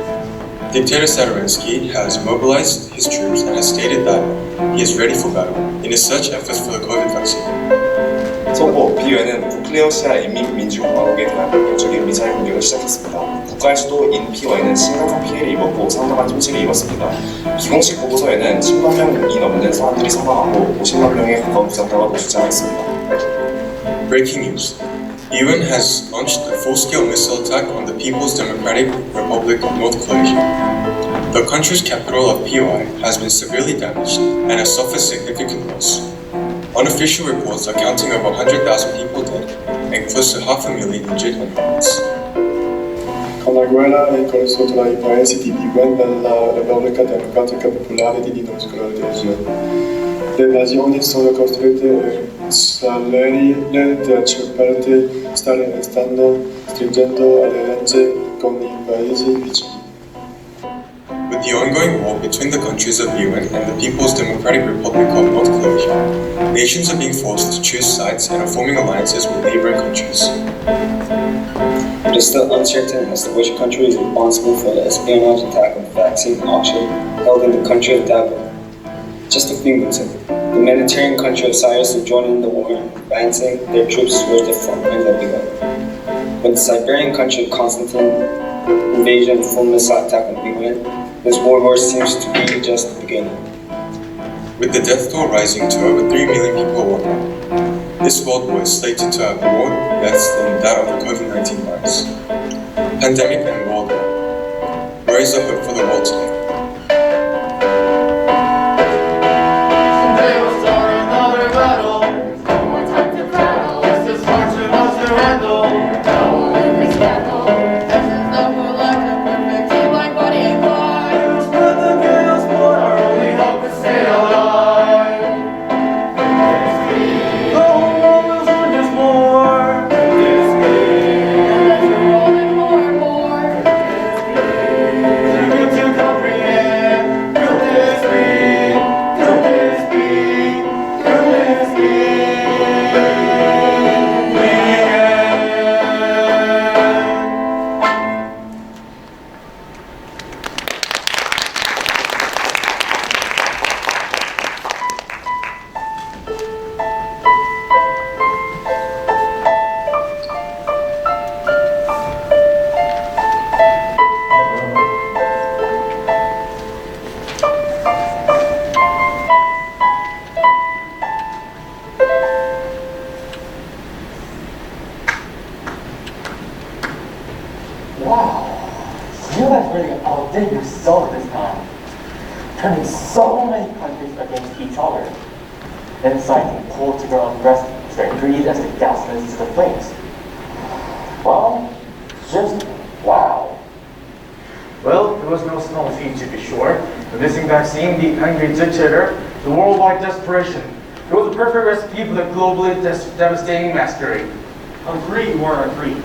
Dictator Satoransky has mobilized his troops and has stated that he is ready for battle in his search efforts for the COVID vaccine. 속보, 비유엔은 북클레오시아 인민민주공화국에 대한 본격적인 미사일 공격을 시작했습니다. 국가의 수도 인피와에는 심각한 피해를 입었고 상당한 손실을 입었습니다. 비공식 보고서에는 10만 명이 넘는 사람들이 사망하고 50만 명에 가까운 부상자가 주장했습니다. Breaking news. Iran has launched a full-scale missile attack on the People's Democratic Republic of North Croatia. The country's capital of PY has been severely damaged and has suffered significant loss. Unofficial reports are counting over 100,000 people dead and close to 500,000 injured and homeless. Con la guerra e con il sotto ai paesi di Iran della Repubblica Democratica Popolare di North Croatia. Le nazioni sono costrette a salire da parte stanno stringendo alleanze con i paesi vicini. With the ongoing war between the countries of Iran and the People's Democratic Republic of North Croatia, nations are being forced to choose sides and are forming alliances with neighboring countries. It is still uncertain as to which country is responsible for the espionage attack on the vaccine auction held in the country of Davao. Just a few months ago, the Mediterranean country of Cyprus is joining the war, advancing their troops towards the front lines of the war. With the Siberian country of Constantine invasion and full missile attack on Iran, this world war seems to be just the beginning. With the death toll rising to over 3 million people worldwide, this world war is slated to have more deaths than that of the COVID-19 virus. Pandemic and world war. Where is the hope for the world today? Someday we'll start another battle. No more time to prattle. This is guys really outdid yourself this time, turning so many countries against each other, inciting political unrest to their greed as the gasolines to the flames. Well, just wow. Well, it was no small feat to be sure. The missing vaccine, the angry dictator, the worldwide desperation. It was a perfect recipe for the globally devastating masquerade. Agree or agree.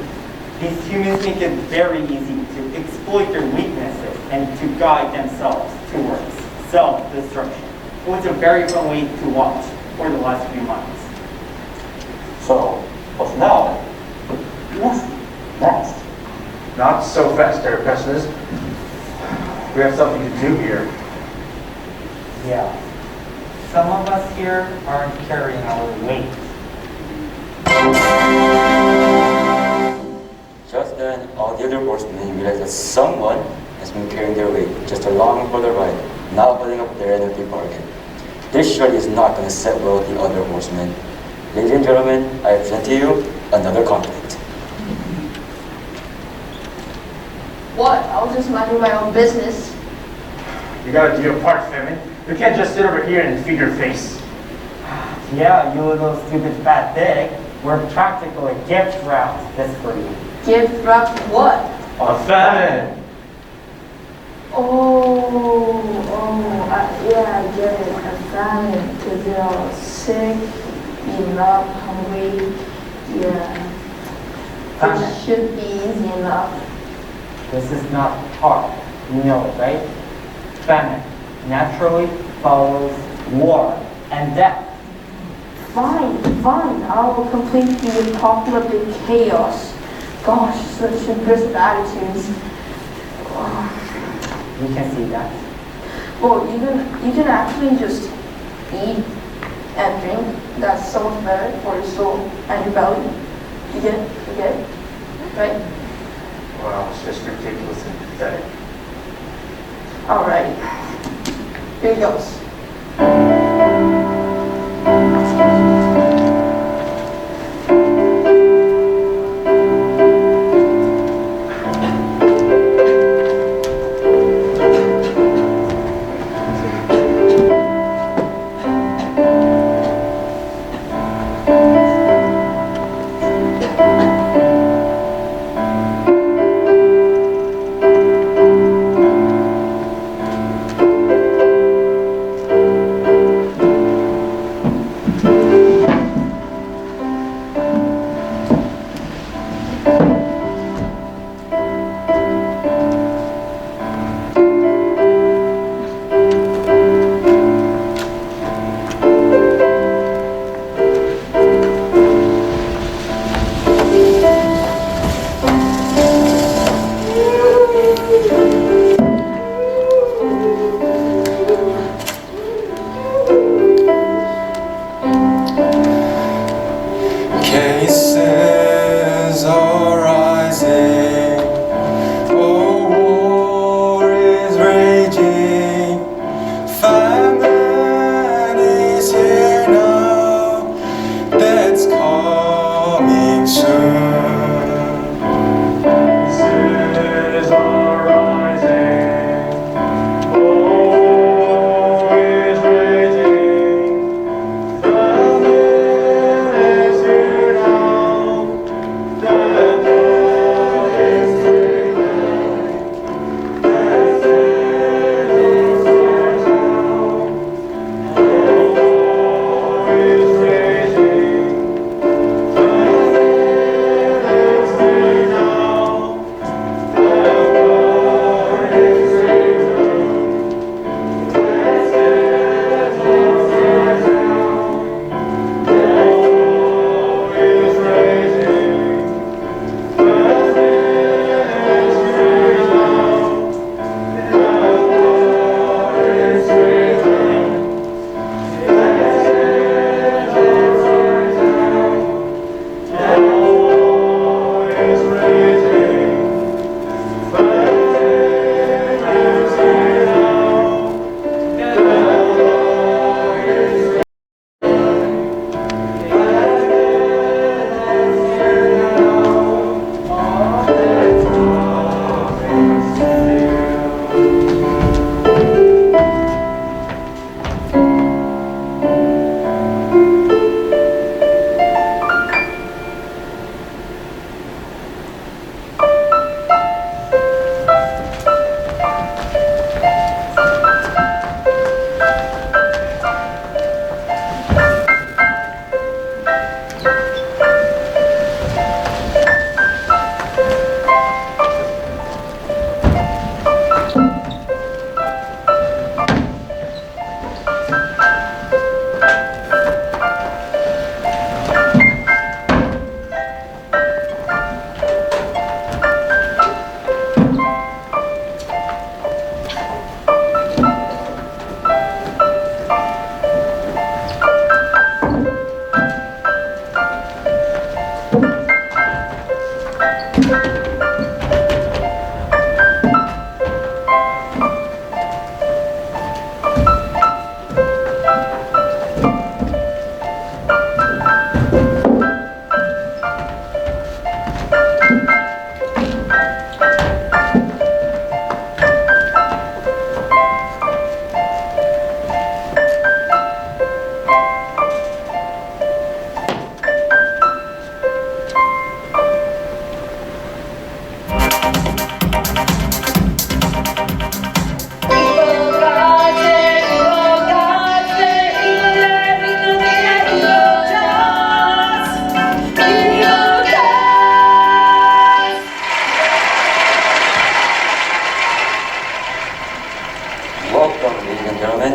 These humans make it very easy to exploit their weaknesses and to guide themselves towards self-destruction. It was a very fun way to watch for the last few months. So, what's now? What's next? Not so fast there, pessimist. We have something to do here. Yeah. Some of us here aren't carrying our weight. Just then, all the other horsemen realized that someone has been carrying their weight just along for the ride, now holding up their end of the bargain. This surely is not going to set well with the other horsemen. Ladies and gentlemen, I present to you another conflict. What? I was just minding my own business. You gotta do your part, Femin. You can't just sit over here and feed your face. Yeah, you little stupid fat pig. We're practically gift wrapped this for you. Gift wrapped what? A famine! Yeah, I get it. A famine. Because they're all sick, enough, hungry. Yeah. Famine. It should be easy enough. This is not hard. You know it, right? Famine naturally follows war and death. Fine. I will complete the apocalyptic chaos. Gosh, such aggressive attitudes. You can see that. Well, you can actually just eat and drink. That's so much better for your soul and your belly. You get it? Right? Wow, it's just ridiculous and pathetic. Alright. Here goes.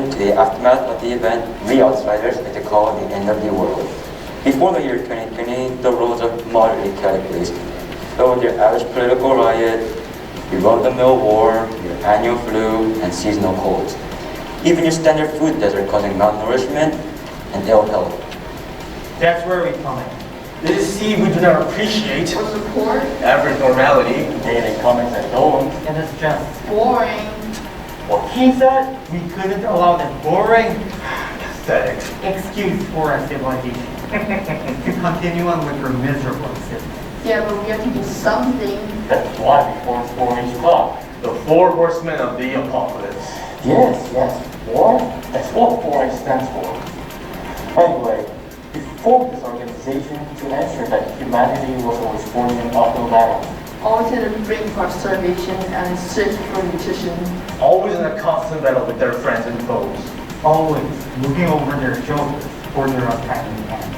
introduction to the aftermath of the event we outsiders like to call the end of the world. Before the year 2020, the world was a moderately chaotic place. There was your average political riot, your run-of-the-mill war, your annual flu, and seasonal colds. Even your standard food desert causing malnourishment and ill health. That's where we come in. This is see we do not appreciate or support average normality, daily comments at home, and it's just boring. What he said, we couldn't allow that boring, pathetic excuse for our civilization to continue on with your miserable existence. Yeah, but we have to do something. That's why we formed 4H Club, the four horsemen of the apocalypse. Yes, four? That's what 4H stands for. Anyway, we formed this organization to ensure that humanity was always forging an uphill battle. Always in the brink of starvation and search for nutrition. Always in a constant battle with their friends and foes. Always looking over their shoulders for their untimely end.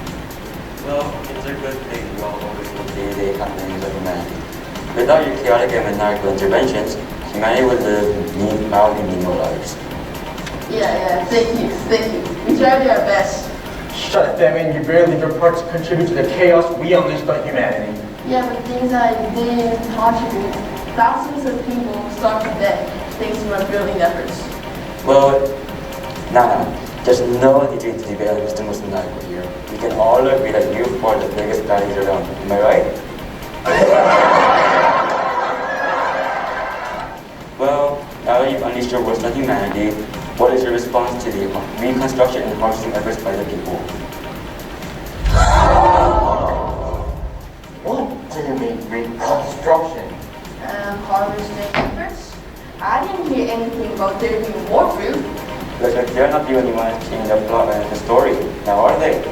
Well, it's a good thing we all always look day-to-day happenings of humanity. Without your chaotic and maniacal interventions, humanity would live mildly meaningful lives. Yeah, thank you. We tried our best. Shut it, Damien, you barely did your part to contribute to the chaos we unleashed on humanity. Yeah, but things I did contribute. Thousands of people starved to death thanks to my building efforts. Well, there's no need to debate on who's the most maniacal here. We can all agree that you fought the biggest battles around. Am I right? Well, now that you've unleashed your worst on humanity, what is your response to the reconstruction and harvesting efforts by the people? What do you mean reconstruction? Harvesting efforts? I didn't hear anything about there being more food. Looks like they're not the only ones changing the plot and the story, now are they?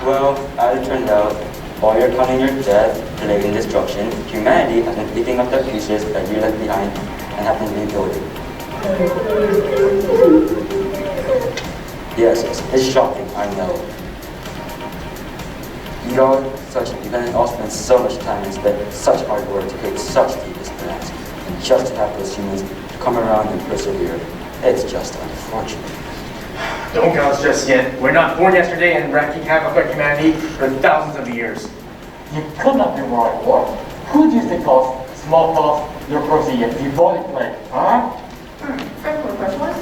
Well, as it turned out, while you're counting your death, plague, and destruction, humanity has been picking up the pieces that you left behind and have been rebuilding. Yes, it's shocking, I know. You all spend so much time and spend such hard work to create such deepest plans, and just to have those humans come around and persevere, it's just unfortunate. Don't count us just yet. We're not born yesterday and wreaking havoc on humanity for thousands of years. You could not be more at war. Who do you think caused smallpox, leprosy, and bubonic plague, huh? First question was,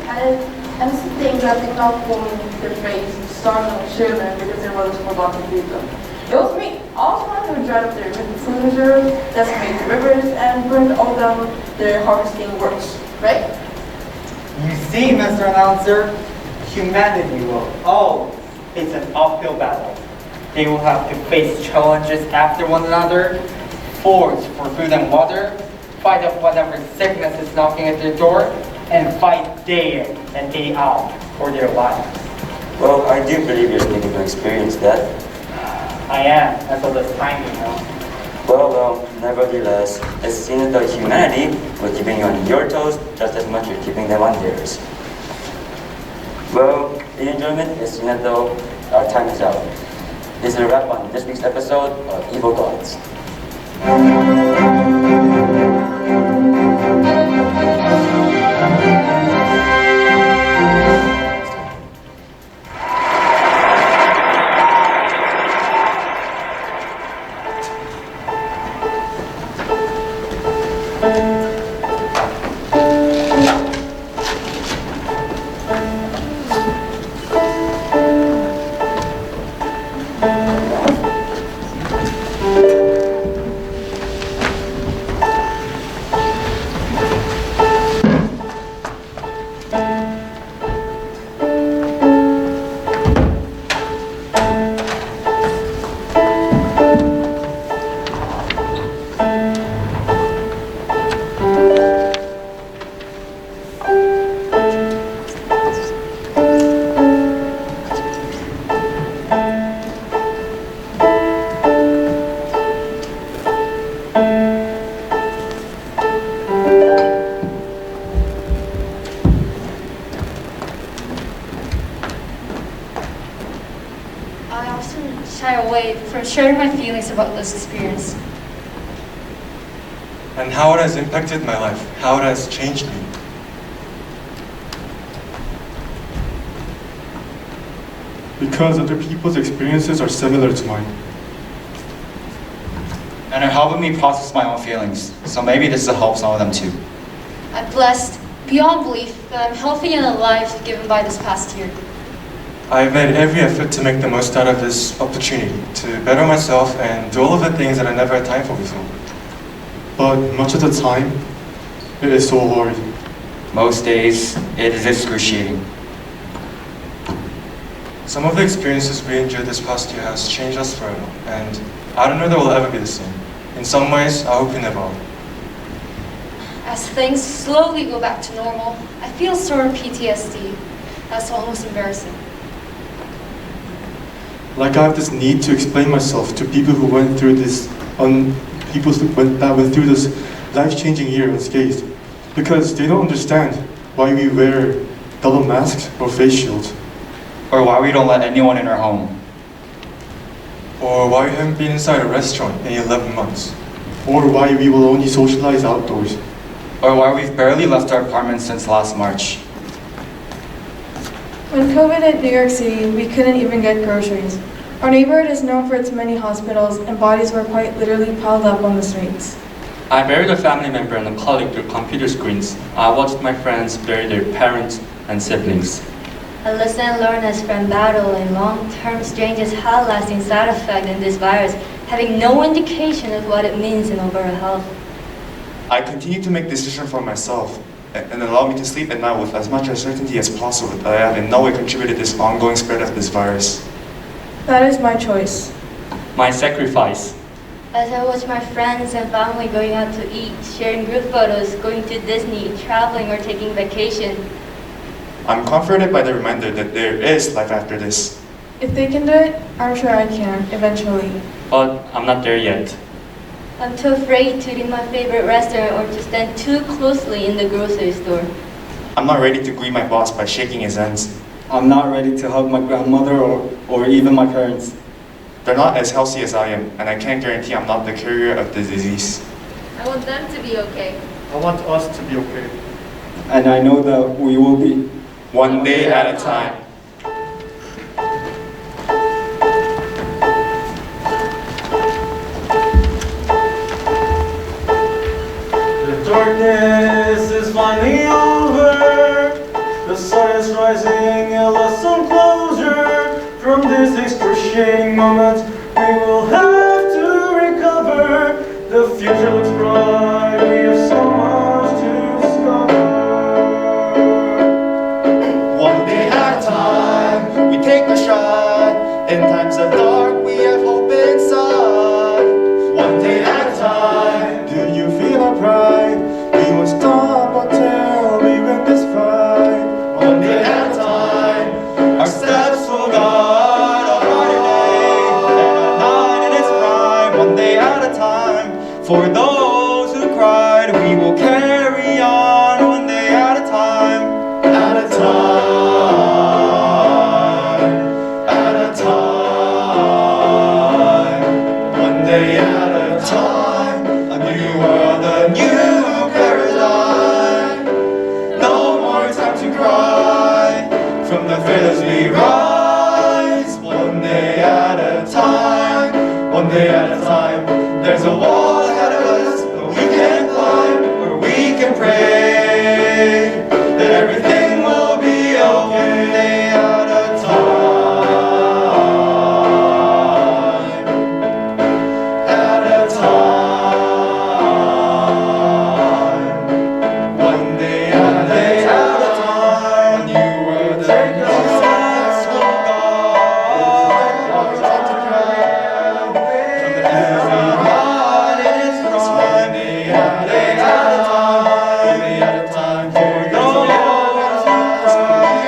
and it's the thing that did not form the phrase starving children because their mothers forgot to feed them. It was me. I was one who dried up their food reserves, decimated the rivers, and burned all down their harvesting works, right? You see, Mr. Announcer, humanity will always face an uphill battle. They will have to face challenges after one another, forage for food and water, fight off whatever sickness is knocking at their door, and fight day in and day out for their lives. Well, I do believe you're speaking from experience, Dad. I am, as of this time, you know. Well, nevertheless, it seems that humanity was keeping you on your toes just as much as you're keeping them on theirs. Well, ladies and gentlemen, it seems as though our time is out. This is a wrap on this week's episode of Evil Gods. often shy away from sharing my feelings about this experience. and how it has impacted my life, how it has changed me. Because other people's experiences are similar to mine. And are helping me process my own feelings. So maybe this will help some of them too. I'm blessed beyond belief that I'm healthy and alive given by this past year. I've made every effort to make the most out of this opportunity, to better myself and do all of the things that I never had time for before. But much of the time, it is so hard. Most days, it is excruciating. Some of the experiences we endured this past year has changed us forever, and I don't know that we'll ever be the same. In some ways, I hope we never are. As things slowly go back to normal, I feel sort of PTSD. That's almost embarrassing. Like I have this need to explain myself to people who went through this, that went through this life-changing year unscathed, because they don't understand why we wear double masks or face shields. Or why we don't let anyone in our home. Or why we haven't been inside a restaurant in 11 months. Or why we will only socialize outdoors. Or why we've barely left our apartment since last March. When COVID hit New York City, we couldn't even get groceries. Our neighborhood is known for its many hospitals, and bodies were quite literally piled up on the streets. I buried a family member and a colleague through computer screens. I watched my friends bury their parents and siblings. A lesson learned as from battle and long-term strangers had lasting side effect in this virus, having no indication of what it means in overall health. I continue to make decisions for myself and allow me to sleep at night with as much certainty as possible that I have in no way contributed to this ongoing spread of this virus. That is my choice. My sacrifice. As I watch my friends and family going out to eat, sharing group photos, going to Disney, traveling or taking vacation, I'm comforted by the reminder that there is life after this. If they can do it, I'm sure I can, eventually. But I'm not there yet. I'm too afraid to eat my favorite restaurant or to stand too closely in the grocery store. I'm not ready to greet my boss by shaking his hands. I'm not ready to hug my grandmother or even my parents. They're not as healthy as I am, and I can't guarantee I'm not the carrier of the disease. I want them to be okay. I want us to be okay. And I know that we will be. One day at a time. The darkness is finally over. The sun is rising, a lesson closure. From this excruciating moment, we will have to recover. The future looks bright, we have so much to discover. One day at a time, we take a shot. In times of dark, we have hope inside. One day at a time, Do you feel our pride? We won't stop until we win this fight. one day at a time, our steps will guide a brighter day and a night in its prime. One day at a time, for those who cried, we will carry on. One day at a time, at a time, at a time. One day at a time, a new world, a new paradigm. No more time to cry, from the feathers we rise. One day at a time, one day at a time. There's a wall ahead of us that we can climb, or we can pray that everything will be okay. One day at a time, at a time. One day at a time, a new world, a new sense will go. Our time to carry from the feathers we ride in its prime. One day at a time, for those who cry,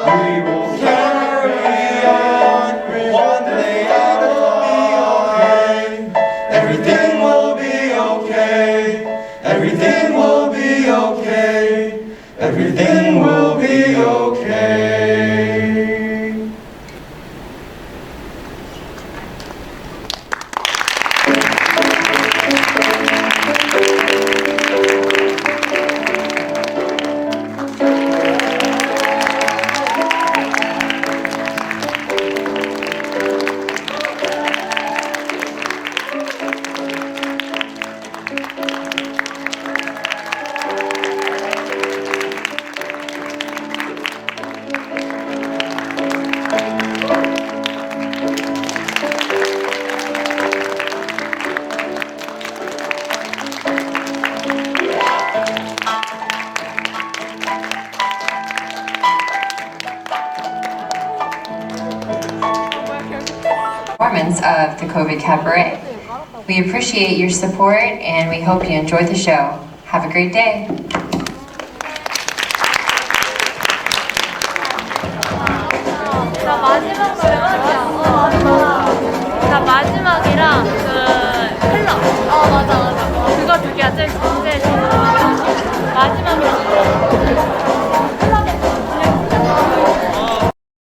we will carry on. One day at a time, everything will be okay. Everything will be okay. Everything will be okay. audience of the COVID Cabaret. We appreciate your support and we hope you enjoy the show. Have a great day. 나 마지막 노래가 나 마지막이랑 그 클럽. 맞아. 그거 두 개가 제일 좋아.